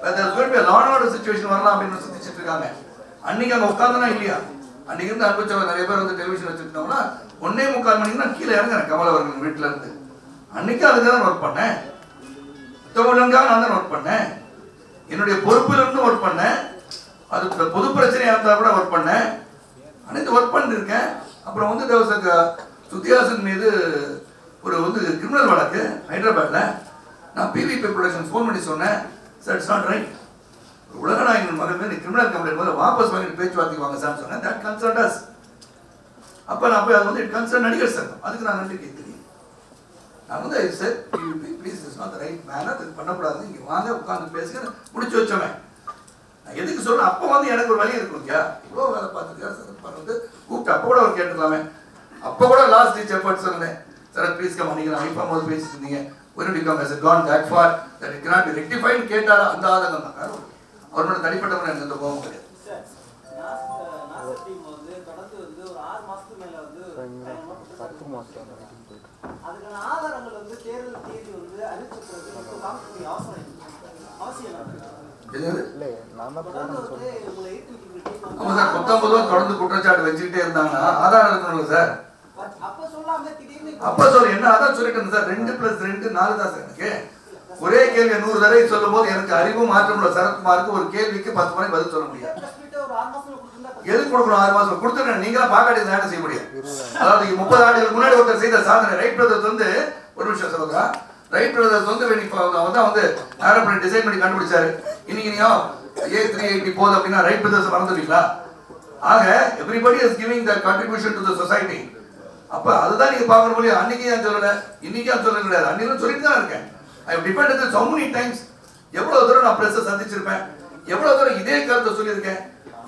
But there is going to be a law and order situation வரலாம் அப்படின்னு சிந்திச்சிட்டு இருக்காங்க. அன்னைக்கு அங்கே உட்கார்ந்தனா இல்லையா? அன்னைக்கு இருந்து அனுபவிச்சவங்க நிறைய பேர் வந்து டெலிவிஷன் வச்சுருந்தோம்னா 1:45 மணிக்கு நான் கீழே இறங்குறேன் கமல் அவர்கள் வீட்டில் இருந்து. அன்னைக்கு அதுக்கு தான் ஒர்க் பண்ணேன். புத்தகங்களுக்காக நான் தான் ஒர்க் பண்ணேன். என்னுடைய பொறுப்பில் இருந்து ஒர்க் பண்ணேன். அது பொது பிரச்சனையாக இருந்தால் கூட ஒர்க் பண்ணேன். அனைத்து ஒர்க் பண்ணிருக்கேன். அப்புறம் வந்து தேவசக சுத்தியாசன் மீது ஒரு வந்து கிரிமினல் வழக்கு ஹைதராபாத்ல. நான் பிவிபி ப்ரொடக்ஷன் ஃபோன் பண்ணி சொன்னேன், சார் இட்ஸ் நாட் ரைட். உலகநாயகன் மகன் மீது கிரிமினல் கம்ப்ளைண்ட் முதல்ல வாபஸ் வாங்கிட்டு பேச்சுவார்த்தைக்கு வாங்க சார் சொன்னேன். That concern us. அப்போ நான் போய் அது வந்து இட் கன்சர்ன் நடிகர் சங்கம். அதுக்கு நான் நன்றி கேட்கிறேன். நான் வந்து sir please it's not the right manner, இது பண்ணக்கூடாது, இங்கே வாங்க உட்காந்து பேசுங்க முடிச்சு வச்சோமே. நான் எதுக்கு சொல்றேன், அப்போ வந்து எனக்கு ஒரு வழி இருக்கும் இல்லையா, இவ்வளோ வேலை பார்த்துருக்கா சார் வந்து கூப்பிட்டு அப்போ கூட அவர் கேட்டுக்கலாமே. அப்போ கூட லாஸ்ட் டீச் எஃபர்ட் சொன்னேன், சார் ப்ளீஸ் கம் நீங்கள் ஐஃபா போது பேசிட்டு இருந்தீங்க, ஒரு decorum has gone that far that it cannot be rectified கேட்டால் அந்த ஆதங்கம் தான். அவரோட தனிப்பட்ட முறை எனக்கு அந்த கோபம் கிடையாது. நாசர் டீம் வந்து தொடர்ந்து வந்து ஒரு 6 மாசத்துக்கு மேல வந்து அதுக்கான ஆதாரங்கள் வந்து தேர்தல் தேதி வந்து அறிவிச்ச பிறகு காமிக்கக்கூடிய அவசியம் தொடர்ந்து குற்றச்சாட்டு வச்சுக்கிட்டே இருந்தாங்கன்னா ஆதாரம் இருக்கணும் சார். அப்ப சொல்ல என்ன அதான் சொல்லிட்டு சார் 2+2 4 தான் சார். எனக்கு ஒரே கேள்வி 100 தடவை சொல்லும் போது எனக்கு அறிவும் மாற்றமுள்ள சரத்குமாருக்கு ஒரு கேள்விக்கு 10 மணி பதில் சொல்ல முடியாது. எதுக்கு கொடுக்கணும்? 6 மாசம் கொடுத்துருக்கேன். நீங்களா பாக்காட்டி என்ன செய்ய முடியும்? அதாவது 30 ஆண்டுகளுக்கு முன்னாடி ஒருத்தர் செய்த சாதனை. ரைட் பிரதர்ஸ் வந்து ஒரு விஷயம் சொல்லுங்க, ரைட் பிரதர்ஸ் வந்து வந்து ஏரோப்ளேன் டிசைன் பண்ணி கண்டுபிடிச்சாரு. இன்னைக்கு நீங்க A380 போகுது அப்படின்னா ரைட் பிரதர்ஸ் மறந்துடுவீங்களா? ஆக everybody is giving the contribution to the society. அப்ப அதுதான் நீங்க பார்க்கணும் போலியா. அன்னைக்கு ஏன் சொல்லல, இன்னைக்கு ஏன் சொல்ல கிடையாது, அன்னைக்கு சொல்லிட்டு தான் இருக்கேன். I have defended so many times. எவ்வளவு தூரம் நான் பிரஸ் சந்திச்சிருப்பேன், எவ்வளவு தூரம் இதே கருத்தை சொல்லியிருக்கேன்.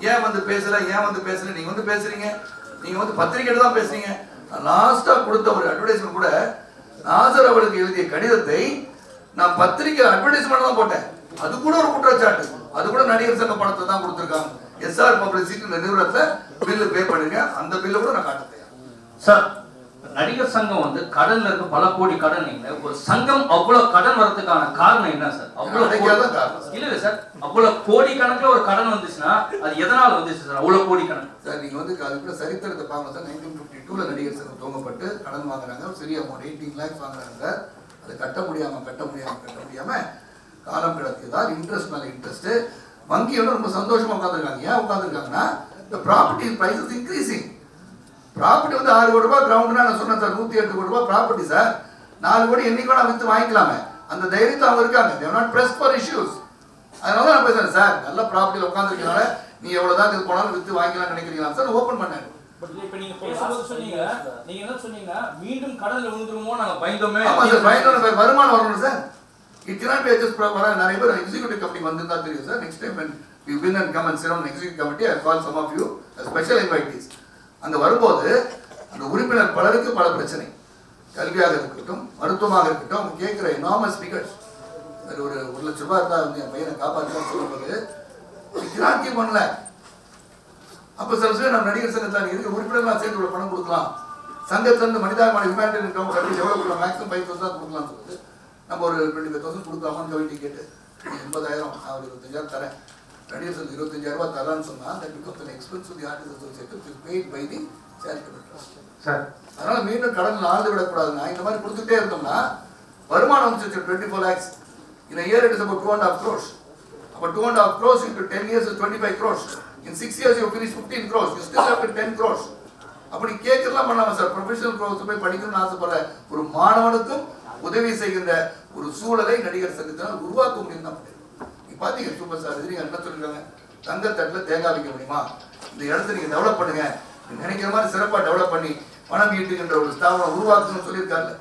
ஏன் வந்து பேசல, ஏன் வந்து பேசல, நீங்க வந்து பேசுறீங்க, நீங்க வந்து பத்திரிகையில தான் பேசுறீங்க. லாஸ்டா கொடுத்த ஒரு அட்வர்டைஸ்மெண்ட் கூட நாசர் அவர்களுக்கு எழுதிய கடிதத்தை நான் பத்திரிகை அட்வர்டைஸ்மெண்ட் தான் போட்டேன். அது கூட ஒரு குற்றச்சாட்டு. அது கூட நடிகர் சங்க பணத்தை தான் கொடுத்துருக்காங்க. SR பப்ளிசிட்டி நிறுவனத்துல பில்லு பே பண்ணிருக்கேன். அந்த பில்லு கூட நான் காட்டுறேன் சார். நடிகர் சங்கம் வந்து கடன்ல இருக்க பல கோடி கடன். ஒரு சங்கம் அவ்வளவு கடன் வரதுக்கான காரணம் என்ன சார்? அவ்வளவு இல்ல சார், அவ்வளவு கோடி கணக்குல ஒரு கடன் வந்துச்சுன்னா அது எதனால வந்துச்சு சார்? அவ்வளவு கோடி கணக்கு சார் நீங்க வந்து அதுக்குள்ள சரித்திரத்தை பார்க்கணும் சார். 1952ல நடிகர் சங்கம் துவங்கப்பட்டு கடன் வாங்குறாங்க. ஒரு சிறிய அமௌண்ட் 18 lakhs வாங்குறாங்க. அது கட்ட முடியாம காலம் கிடத்தியதால் இன்ட்ரெஸ்ட் மேல இன்ட்ரெஸ்ட் வங்கியோட ரொம்ப சந்தோஷமா உட்காந்துருக்காங்க. ஏன் உட்காந்துருக்காங்கன்னா the property price is increasing. Property வந்து 6 கோடி ரூபாய் கிரவுண்ட்னா நான் சொன்னேன் சார், 108 கோடி ரூபாய் ப்ராப்பர்ட்டி சார். 4 கோடி என்னைக்கு கூட வித்து வாங்கிக்கலாமே, அந்த தைரியத்தை அவங்க இருக்காங்க. they are not pressed for issues. அதனால நான் பேசுறேன் சார், நல்ல ப்ராப்பர்ட்டியில் உட்காந்துருக்கனால நீ எவ்வளவுதான் இது போனாலும் வித்து வாங்கிக்கலாம் நினைக்கிறீங்களா சார்? ஓபன் பண்ணேன். இப்ப நீங்க பேசும்போது சொன்னீங்க, நீங்க என்ன சொன்னீங்க, மீண்டும் கடல்ல விழுந்துருமோ நாங்க பயந்தோமே. ஆமா சார், பயந்தோம். வருமானம் வரணும் sir. It cannot be just நிறைய பேர் எக்ஸிக்யூட்டிவ் கமிட்டி வந்திருந்தா தெரியும் sir. Next time when we win and come and sit on executive committee, I call some of you as special invitees. அங்க வரும்போது அந்த உறுப்பினர் பலருக்கு பல பிரச்சனை, கல்வியாக இருக்கட்டும், மருத்துவமாக இருக்கட்டும், அவங்க கேட்கிற எனாமஸ் ஃபிகர்ஸ். ஒரு 1 லட்சம் ரூபாய் இருந்தா வந்து என் பையனை காப்பாற்றலாம் சொல்லும்போது கிராக்கி பண்ணல. அப்ப சில பேர் நம்ம நடிகர் சங்கத்தில் இருக்க உறுப்பினர்லாம் சேர்த்து இவ்வளவு பணம் கொடுக்கலாம், சங்கத்துல இருந்து மனிதாபிமான ஹியூமனிட்டேரியன் கவர்மெண்ட் கட்டி எவ்வளவு கொடுக்கலாம், மேக்ஸிமம் 5,000 தான் கொடுக்கலாம் சொல்லுது. நம்ம ஒரு 25,000 கொடுக்கலாமான்னு கவிட்டி கேட்டு 80,000 நான் ஒரு 25,000 தரேன், நடிகர் சங்கம் 25,000 ரூபாய் தரான்னு சொன்னா that becomes an expense to the artist association which is paid by the charitable trust. Sir அதனால மீண்டும் கடன் ஆழ்ந்து விடக்கூடாதுன்னா இந்த மாதிரி கொடுத்துட்டே இருந்தோம்னா வருமானம் வந்து 24 lakhs. In a year it is about 2.5 crores. About 2.5 crores into 10 years is 25 crores. In 6 years you finish 15 crores. You still have to 10 crores. அப்படி கேட்கலாம் பண்ணலாமா சார்? ப்ரொஃபஷனல் கோர்ஸ் போய் படிக்கணும்னு ஆசைப்படுற ஒரு மாணவனுக்கும் உதவி செய்கின்ற ஒரு சூழலை நடிகர் சங்கத்தினால் உருவாக்க முடியும் தான். நீங்க பாத்தீங்க சூப்பர் ஸ்டார் ரஜினி என்ன சொல்லிருக்காங்க, தங்கத்தட்டுல தேங்காய் வைக்க முடியுமா, இந்த இடத்த நீங்க டெவலப் பண்ணுங்க, நினைக்கிற மாதிரி சிறப்பா டெவலப் பண்ணி பணம் ஈட்டுகின்ற ஒரு ஸ்தாபனம் உருவாக்கணும்னு சொல்லியிருக்காரு.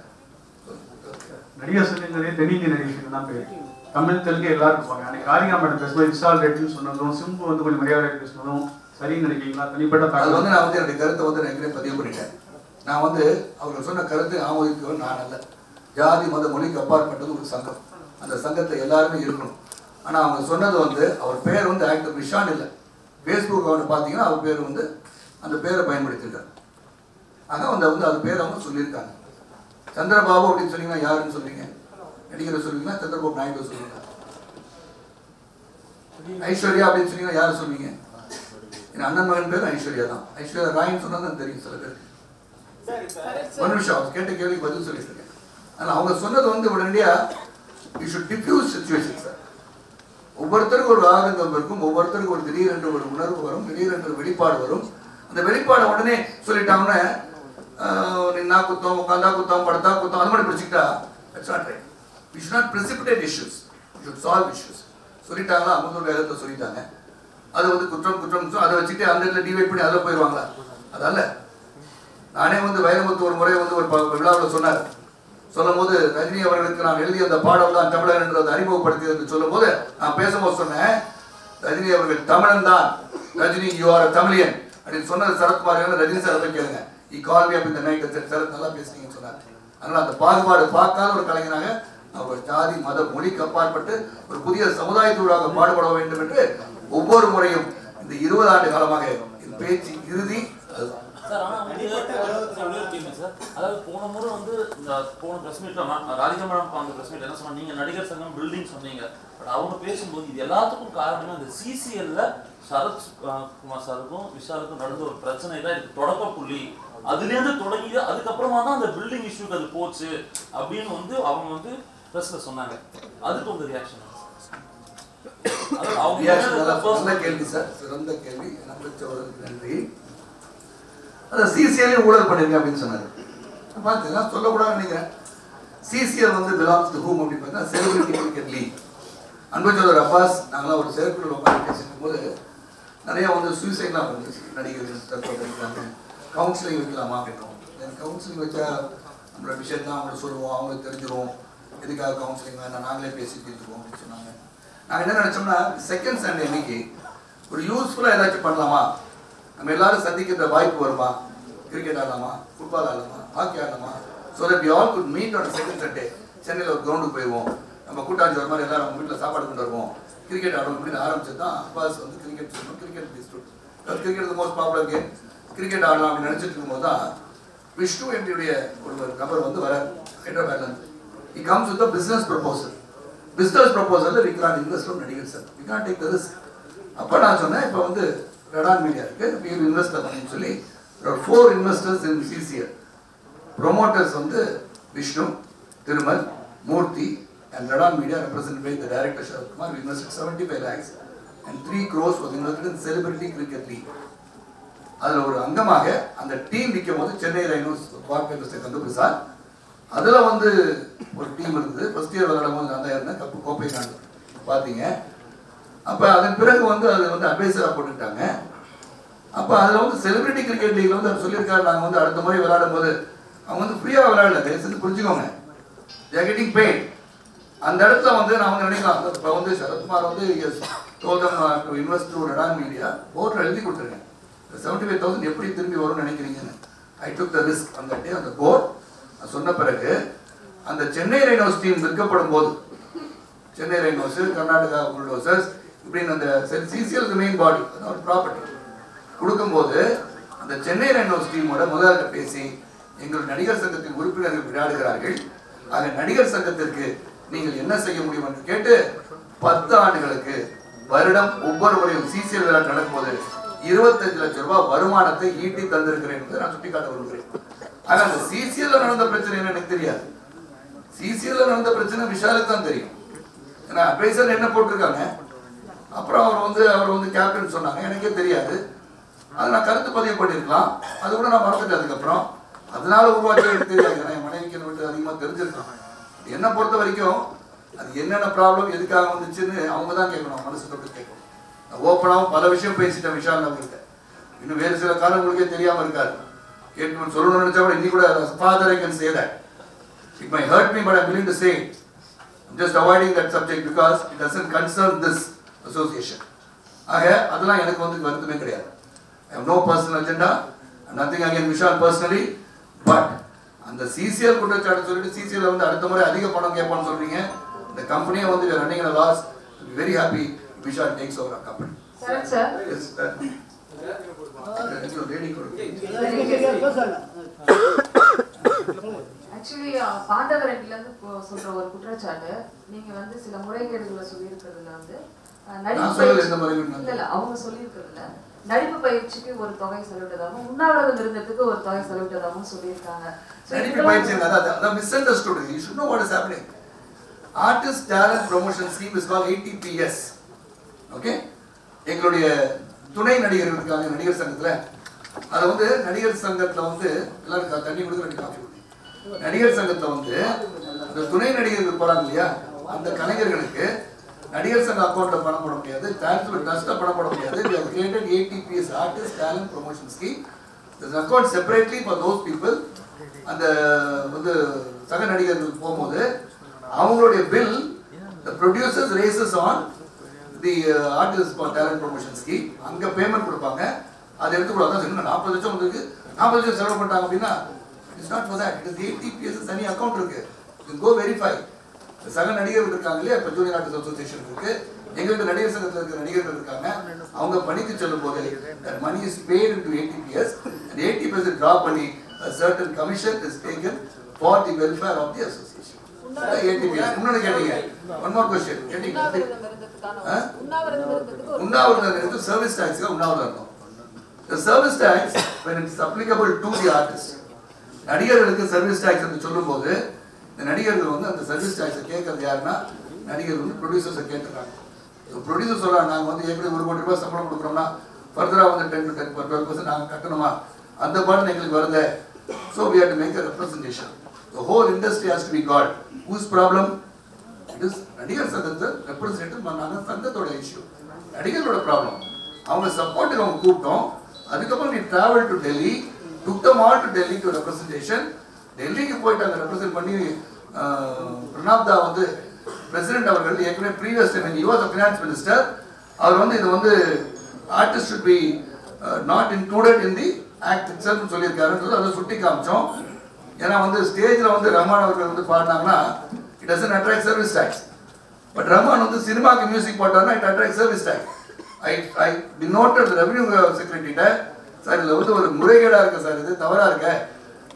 நடிகர் சங்கங்களே தென்னிந்திய நடிகர் சங்கம் தான் பேர். தமிழ் தெலுங்கு எல்லாரும் இருப்பாங்க. அன்னைக்கு காரிகா மேடம் பேசும்போது இன்ஸ்டால் ரேட்னு சொன்னதும் சிம்பு வந்து கொஞ்சம் மரியாதை பேசுனதும் சரின்னு நினைக்கிறீங்களா? தனிப்பட்ட அது வந்து நான் வந்து என்னுடைய கருத்தை வந்து நான் பதிவு பண்ணிட்டேன். நான் வந்து அவங்க சொன்ன கருத்தை ஆமோதிக்கவன் நான் அல்ல. ஜாதி மத மொழிக்கு அப்பாற்பட்டது ஒரு சங்கம். அந்த சங்கத்தில் எல்லாருமே இருக்கணும். ஆனால் அவங்க சொன்னது வந்து அவர் பேர் வந்து ஆக்டர் விஷான் இல்லை. ஃபேஸ்புக் அக்கௌண்ட் பார்த்தீங்கன்னா அவர் பேர் வந்து அந்த பேரை பயன்படுத்தியிருக்காரு. ஆனால் வந்து அது பேர் அவங்க சொல்லியிருக்காங்க. சந்திரபாபு அப்படின்னு சொன்னீங்கன்னா யாருன்னு சொல்றீங்க? நடிகரை சொல்லுவீங்களா? சந்திரபாபு நாயுடு சொல்லுவீங்க? ஐஸ்வர்யா அப்படின்னு சொன்னீங்கன்னா யாரு சொல்லுவீங்க? என் அண்ணன் மகன் பேர் ஐஸ்வர்யா தான். ஐஸ்வர்யா ராயின்னு சொன்னா தான் தெரியும் சில பேருக்கு. ஒரு நிமிஷம் அவர் கேட்ட கேள்விக்கு பதில் சொல்லிட்டு இருக்கேன். ஆனால் அவங்க சொன்னது வந்து உடனடியா you should diffuse situation sir. ஒவ்வொருத்தருக்கும் ஒரு ஆதங்கம் இருக்கும், ஒவ்வொருத்தருக்கும் ஒரு திடீரென்று ஒரு உணர்வு வரும், திடீரென்று வெளிப்பாடு வரும். அந்த வெளிப்பாடை உடனே சொல்லிட்டாங்கன்னா நின்னா குத்தம், உட்காந்தா குத்தம், படுத்தா குத்தம், அது மாதிரி பிடிச்சிக்கிட்டா it's not right. We should not precipitate issues, we should solve issues. சொல்லிட்டாங்களா? அமுதூர் வேதத்தை சொல்லிட்டாங்க. அது வந்து குற்றம் அதை வச்சுட்டு அந்த இடத்துல டிவைட் பண்ணி அதில் போயிடுவாங்களா? அதல்ல. நானே வந்து வைரமுத்து ஒரு முறை வந்து ஒரு விழாவில் சொன்னார். சொல்லும் போது ரஜினி அவர்களுக்கு நான் எழுதிய அந்த பாடம் தான் தமிழன் என்றதை அறிமுகப்படுத்தியது என்று சொல்லும் போது நான் பேசும்போது சொன்னேன், ரஜினி அவர்கள் தமிழன் தான், ரஜினி யூ ஆர் தமிழியன் அப்படின்னு சொன்னது சரத்குமார். ரஜினி சார் போய் கேளுங்க, இ கால் மீ அப் இந்த நைட் சரத் நல்லா பேசுறீங்கன்னு சொன்னார். அதனால அந்த பாகுபாடு பார்க்காத ஒரு கலைஞனாக அவர் ஜாதி மத மொழிக்கு அப்பாற்பட்டு ஒரு புதிய சமுதாயத்தூராக பாடுபட வேண்டும் என்று ஒவ்வொரு முறையும் இந்த 20 ஆண்டு காலமாக இந்த பேச்சு இறுதி. சார் ஆனா சார், அதாவது போன முறை வந்து இந்த போன பிரஸ் மீட்ல ராதிகா மேடம் அந்த பிரஸ் மீட்ல என்ன சொன்னா, நீங்க நடிகர் சங்கம் பில்டிங் சொன்னீங்க. பட் அவங்க பேசும்போது இது எல்லாத்துக்கும் காரணமே அந்த சிசிஎல்ல சரத் குமார் சாருக்கும் விஷாலுக்கும் நடந்த ஒரு பிரச்சனை தான் இதுக்கு தொடக்க புள்ளி. அதுலேருந்து தொடங்கி அதுக்கப்புறமா தான் அந்த பில்டிங் இஷ்யூக்கு அது போச்சு அப்படின்னு வந்து அவங்க வந்து பிரஸ்ல சொன்னாங்க. அதுக்கு உங்க ரியாக்ஷன்? நல்ல கேள்வி சார், சிறந்த கேள்வி. நன்றி. அதான் சிசிஎல் ஊழல் பண்ணிருங்க அப்படின்னு சொன்னாரு. பார்த்தீங்கன்னா சொல்லக்கூடாதுன்னு நினைக்கிறேன். சிசிஎல் வந்து பிலாங்ஸ் டு ஹூம் அப்படின்னு பார்த்தா செலிபிரிட்டி கிரிக்கெட் லீக். அன்பு சோதர் அப்பாஸ் நாங்களாம் ஒரு செயற்குழு உட்காந்து பேசிக்கும் போது நிறைய வந்து சூசைட்லாம் வந்துச்சு. நடிகர்கள் தற்கொலை பண்ணிக்கிறாங்க, கவுன்சிலிங் வைக்கலாமா கேட்டோம். கவுன்சிலிங் வச்சா நம்மளோட விஷயத்தான் அவங்களுக்கு சொல்லுவோம், அவங்களுக்கு தெரிஞ்சிடும், எதுக்காக கவுன்சிலிங் வேணாம், நாங்களே பேசி தீர்த்துக்குவோம் அப்படின்னு சொன்னாங்க. நாங்கள் என்ன நினச்சோம்னா செகண்ட் சண்டே அன்னைக்கு ஒரு யூஸ்ஃபுல்லாக ஏதாச்சும் பண்ணலாமா, நம்ம எல்லாரும் சந்திக்கிற வாய்ப்பு வருமா, கிரிக்கெட் ஆடலாமா, ஃபுட்பால் ஆடலாமா, ஹாக்கி ஆடலாமா, so that we all could meet on second Sunday. சென்னையில் ஒரு கிரவுண்டுக்கு போயிடுவோம், நம்ம கூட்டாஞ்சி ஒரு மாதிரி எல்லாரும் அவங்க வீட்டில் சாப்பாடு கொண்டு வருவோம், கிரிக்கெட் ஆடுவோம் அப்படின்னு ஆரம்பிச்சது தான். அப்பாஸ் வந்து கிரிக்கெட் சொல்லணும், cricket best cricket most popular game, cricket ஆடலாம் அப்படின்னு நினச்சிட்டு இருக்கும்போது தான் விஷ்ணு என்னுடைய ஒரு நபர் வந்து வர ஹைதராபாத்லேருந்து. He comes with a business proposal. Business proposal we cannot invest from நடிகர் sir, we can't take the risk. அப்போ நான் சொன்னேன், இப்போ வந்து ரெடான் மீடியா இருக்கு, we will invest அப்படின்னு சொல்லி 4 investors in CCL. Promoters வந்து Vishnu, Thirumal, Murthy and Redon Media represented by the director Sharad Kumar. We invested 75 lakhs and 3 crores was invested in Celebrity Cricket League. அதில் ஒரு அங்கமாக அந்த டீம் நிற்கும் போது சென்னை ரைனோஸ் மிஸ்டர் கந்து பிரசாத், அதில் வந்து ஒரு டீம் இருந்தது. ஃபர்ஸ்ட் இயர் விளையாடும் போது நான் தான் இருந்தேன், கப்பு கோப்பை நாடு பார்த்தீங்க. அப்போ அதன் பிறகு வந்து அது வந்து அட்வைசராக போட்டுக்கிட்டாங்க. அப்போ அதில் வந்து செலிபிரிட்டி கிரிக்கெட் லீக்ல வந்து அவர் சொல்லியிருக்காரு, நாங்கள் வந்து அடுத்த முறை விளையாடும் போது அவங்க வந்து ஃப்ரீயாக விளையாடல, தயவுசெய்து புரிஞ்சுக்கோங்க, they are getting paid. அந்த இடத்துல வந்து நான் வந்து நினைக்கலாம், இப்போ வந்து சரத்குமார் வந்து told them to invest through Redon Media, போர்டில் எழுதி கொடுத்துருக்கேன் 75,000 எப்படி திரும்பி வரும்னு நினைக்கிறீங்கன்னு. ஐ டுக் த ரிஸ்க் அந்த டே. அந்த போர்ட் சொன்ன பிறகு அந்த சென்னை ரைனோஸ் டீம் விற்கப்படும் போது, சென்னை ரைனோஸ், கர்நாடகா புல்டோசர்ஸ் இப்படின்னு அந்த சிசிஎல் மெயின் பாடி ஒரு ப்ராப்பர்ட்டி கொடுக்கும்போது அந்த சென்னை ரைனோஸ் டீமோட முதல்ல பேசி எங்கள் நடிகர் சங்கத்தின் உறுப்பினர்கள் விளையாடுகிறார்கள், ஆக நடிகர் சங்கத்திற்கு நீங்கள் என்ன செய்ய முடியும் என்று கேட்டு 10 ஆண்டுகளுக்கு வருடம் ஒவ்வொரு முறையும் சிசிஎல் விளையாட்டு நடக்கும்போது 25 லட்சம் ரூபாய் வருமானத்தை ஈட்டி தந்திருக்கிறேன் என்பதை நான் சுட்டிக்காட்ட விரும்புகிறேன். ஆனா அந்த சிசிஎல்ல நடந்த பிரச்சனை என்ன எனக்கு தெரியாது. சிசிஎல்ல நடந்த பிரச்சனை விஷாலுக்கு தான் தெரியும். ஏன்னா அட்வைசர் என்ன போட்டிருக்காங்க, அப்புறம் அவர் வந்து கேப்டன் சொன்னாங்க, எனக்கே தெரியாது. அதை நான் கருத்து பதிவு பண்ணியிருக்கலாம், அது கூட நான் மறந்துட்டேன். அதுக்கப்புறம் அதனால உருவாக்கி எனக்கு தெரியாது, ஏன்னா என் மனைவிக்கு விட்டு அதிகமாக தெரிஞ்சிருக்கான். என்னை பொறுத்த வரைக்கும் அது என்னென்ன ப்ராப்ளம் எதுக்காக வந்துச்சுன்னு அவங்க தான் கேட்கணும், மனசு தொட்டு கேட்கணும். நான் ஓப்பனாகவும் பல விஷயம் பேசிட்டேன் விஷால் நகர்கிட்ட. இன்னும் வேறு சில காலம் உங்களுக்கே தெரியாமல் இருக்காது. கேட்கணும்னு சொல்லணும்னு நினைச்சா கூட இன்னி கூட father I can say that. It might hurt me, but I'm willing to say it. I'm just avoiding that subject because it doesn't concern this association. ஆக அதெல்லாம் எனக்கு வந்து வருத்தமே கிடையாது. I have no personal agenda, nothing against Vishal personally, but அந்த CCL குற்றச்சாட்டு சொல்லிட்டு CCL வந்து அடுத்த முறை அதிக பணம் கேட்பான்னு சொல்றீங்க. இந்த கம்பெனியை வந்து we are running at a loss. I'm very happy Vishal takes over our company. Sir. Yes, sir. Actually Pandavar எண்ணில இருந்து சொல்ற ஒரு குற்றச்சாட்டு, நீங்க வந்து சில முறைகேடுகளை சொல்லியிருக்கிறதுல வந்து அவங்க சொல்லியிருக்கிறதுல நடிப்பு பயிற்சிக்கு ஒரு தொகை செலவிட்டதாகவும் உண்ணாவிரதம் இருந்ததுக்கு ஒரு தொகை செலவிட்டதாகவும் சொல்லியிருக்காங்க. நடிப்பு பயிற்சி அதான் misunderstood. You should know what is happening. Artist Talent Promotion Scheme is called ATPS. Okay? எங்களுடைய துணை நடிகர்கள் இருக்காங்க நடிகர் சங்கத்துல. அது வந்து நடிகர் சங்கத்துல வந்து எல்லாரும் தண்ணி கொடுத்து காஃபி கொடுங்க. நடிகர் சங்கத்துல வந்து அந்த துணை நடிகர்கள் போறாங்க இல்லையா, அந்த கலைஞர்களுக்கு நடிகர் சங்க அக்கௌண்ட்ல பணம் போட முடியாது, ட்ரஸ்ட்ல பணம் போட முடியாது. We have created ATPS, Artist Talent Promotion Scheme. There's an account separately for those people. அந்த வந்து சக நடிகர்களுக்கு போகும்போது அவங்களுடைய bill the producers raises on the Artist Talent Promotion Scheme. அங்க பேமெண்ட் கொடுப்பாங்க, அதை எடுத்து கூட தான் சொன்னா 40 லட்சம் வந்துருக்கு, 40 லட்சம் செலவு பண்ணிட்டாங்க அப்படின்னா it's not for that. It is ATPS தனி அக்கௌண்ட் இருக்கு. You go verify. சக நடிகர்கள் இருக்காங்க இல்லையா, இப்போ ஜூனியர் ஆர்டிஸ்ட் அசோசியேஷன் இருக்கு, எங்களுக்கு நடிகர் சங்கத்தில் இருக்கிற நடிகர்கள் இருக்காங்க. அவங்க பணிக்கு செல்லும் போது money is paid into ATPS and ATPS drop பண்ணி a certain commission is taken for the welfare of the association. ATPS இன்னொன்னு கேட்டீங்க, one more question கேட்டீங்க. உண்ணாவிரதம் இருக்கு, சர்வீஸ் டாக்ஸ் உண்ணாவிரதம் இருக்கும். The service tax when it is applicable to the artist, நடிகர்களுக்கு service tax என்று சொல்லும்போது இந்த நடிகர்கள் வந்து அந்த சர்வீஸ் டாக்ஸை கேட்கறது யாருன்னா நடிகர்கள் வந்து ப்ரொடியூசர்ஸை கேட்டுறாங்க. ஸோ ப்ரொடியூசர் சொல்கிறாங்க, நாங்கள் வந்து ஏற்கனவே 1 கோடி ரூபாய் சம்பளம் கொடுக்குறோம்னா ஃபர்தராக வந்து 10 to 12% நாங்கள் கட்டணுமா, அந்த பாட்டு எங்களுக்கு வருது. So we have to make a representation. The whole industry has to be got. Whose problem? It is நடிகர் சங்கத்தை ரெப்ரசன்டேட்டிவ் பண்ணாங்க, சங்கத்தோட இஷ்யூ, நடிகர்களோட ப்ராப்ளம். அவங்க சப்போர்ட்டுக்கு அவங்க கூப்பிட்டோம். அதுக்கப்புறம் we travel to Delhi, took them all to Delhi to representation. டெல்லிக்கு போயிட்டு அங்கே ரெப்ரசென்ட் பண்ணி பிரணாப் தா வந்து பிரசிடென்ட் அவர்கள் ஏற்கனவே previous time he was a finance minister, அவர் வந்து இது வந்து artist should be not included in the act itself சொல்லியிருக்காருன்றது அதை சுட்டி காமிச்சோம். ஏன்னா வந்து ஸ்டேஜில் வந்து ரஹ்மான் அவர்கள் வந்து பாடினாங்கன்னா it doesn't attract service tax, but Rahman வந்து சினிமாக்கு மியூசிக் போட்டாருன்னா it attracts service tax. I denoted the revenue secretary-ட்ட, சார் இதில் வந்து ஒரு முறைகேடாக இருக்கு சார், இது தவறாக இருக்க,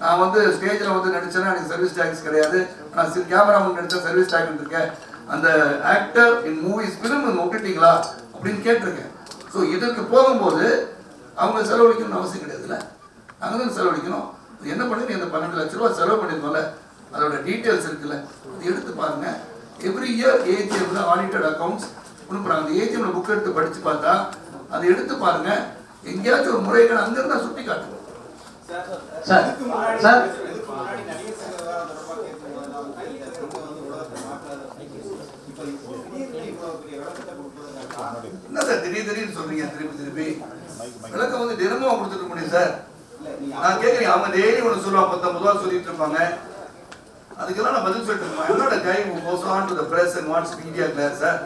நான் வந்து ஸ்டேஜில் வந்து நடிச்சேன்னா எனக்கு சர்வீஸ் டேக்ஸ் கிடையாது, நான் கேமராமேன் நடித்தா சர்வீஸ் டேக்ஸ் இருக்கேன், அந்த ஆக்டர் இன் மூவிஸ் ஃபிலிம் விட்டுட்டீங்களா அப்படின்னு கேட்டிருக்கேன். ஸோ இதற்கு போகும்போது அவங்க செலவழிக்கணும்னு அவசியம் கிடையாதுல்ல, நாங்கள் தான் செலவழிக்கணும். என்ன பண்ணி அந்த 12 லட்ச ரூபா செலவு பண்ணியிருந்தோம்ல, அதோட டீட்டெயில்ஸ் இருக்குல்ல, அது எடுத்து பாருங்க. எவ்ரி இயர் ஏஜிஎம்ல ஆடிட்டட் அக்கௌண்ட்ஸ் அனுப்புறாங்க. அந்த ஏஜிஎம்ல புக் எடுத்து படிச்சு பார்த்தா அதை எடுத்து பாருங்க, எங்கேயாச்சும் ஒரு முறைகளை அங்கிருந்தா சுட்டி காட்டுங்க. என்ன சார் திடீர்னு சொல்றீங்க, திருப்பி விளக்கம் வந்து தினமும் கொடுத்துட்டு முடியும் சார். நான் கேட்குறேன், அவங்க டெய்லி ஒன்று சொல்லுவாங்க, 19 ரூபா சொல்லிட்டு இருப்பாங்க, அதுக்கெல்லாம் நான் பதில் சொல்லிட்டு இருப்பேன். என்னோட கை goes on to the press and wants media glare sir.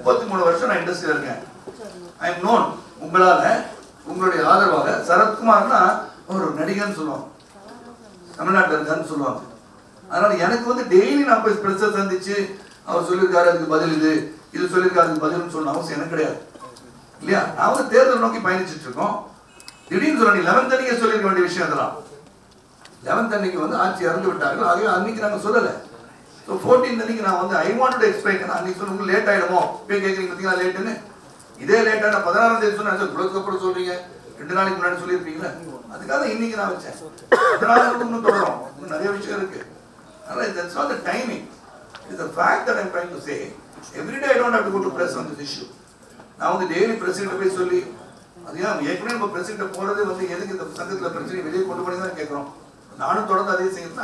33 வருஷம் நான் இண்டஸ்ட்ரியில் இருக்கேன். I am known. உங்களால உங்களுடைய ஆதரவாக சரத்குமார்னா ஒரு நடிகர்னு சொல்லுவாங்க, தமிழ்நாட்டில் இருக்காருன்னு சொல்லுவாங்க. அதனால எனக்கு வந்து டெய்லி நான் போய் பிரச்சனை சந்திச்சு அவர் சொல்லியிருக்காரு அதுக்கு பதில் இது சொல்லியிருக்காரு அதுக்கு பதில்னு சொல்லணும் அவசியம் எனக்கு கிடையாது இல்லையா. நான் வந்து தேர்தல் நோக்கி பயணிச்சுட்டு இருக்கோம். திடீர்னு சொல்ல நீ 11th அன்னைக்கு சொல்லியிருக்க வேண்டிய விஷயம் அதெல்லாம். 11th அன்னைக்கு வந்து ஆட்சி இறந்து விட்டார்கள், ஆகவே அன்னைக்கு நாங்கள் சொல்லலை. ஸோ 14th அன்னைக்கு நான் வந்து ஐ வாண்ட் டு எக்ஸ்பிளைன். அன்னைக்கு சொல்ல உங்களுக்கு லேட் ஆகிடுமோ இப்போ கேட்குறீங்க பார்த்தீங்களா லேட்டுன்னு. இதே லேட்டாக நான் 16ஆம் தேதி சொன்னேன், குலத்துக்கப்புறம் சொல்றீங்க 2 நாளைக்கு முன்னாடி சொல்லியிருப்பீங்களா, அதுக்காக இன்னைக்கு நான் வச்சேன். அதனால இன்னும் தொடரும், இன்னும் நிறைய விஷயம் இருக்கு. அதனால that's not the timing. It's the fact that I'm trying to say everyday I don't have to go to press on this issue. நான் வந்து டெய்லி பிரசிடென்ட் போய் சொல்லி அது ஏன் ஏற்கனவே நம்ம பிரசிடென்ட் போறது வந்து எதுக்கு இந்த சங்கத்தில் பிரச்சனை வெளியே கொண்டு போய் தான் கேட்குறோம். நானும் தொடர்ந்து அதே செய்யறது.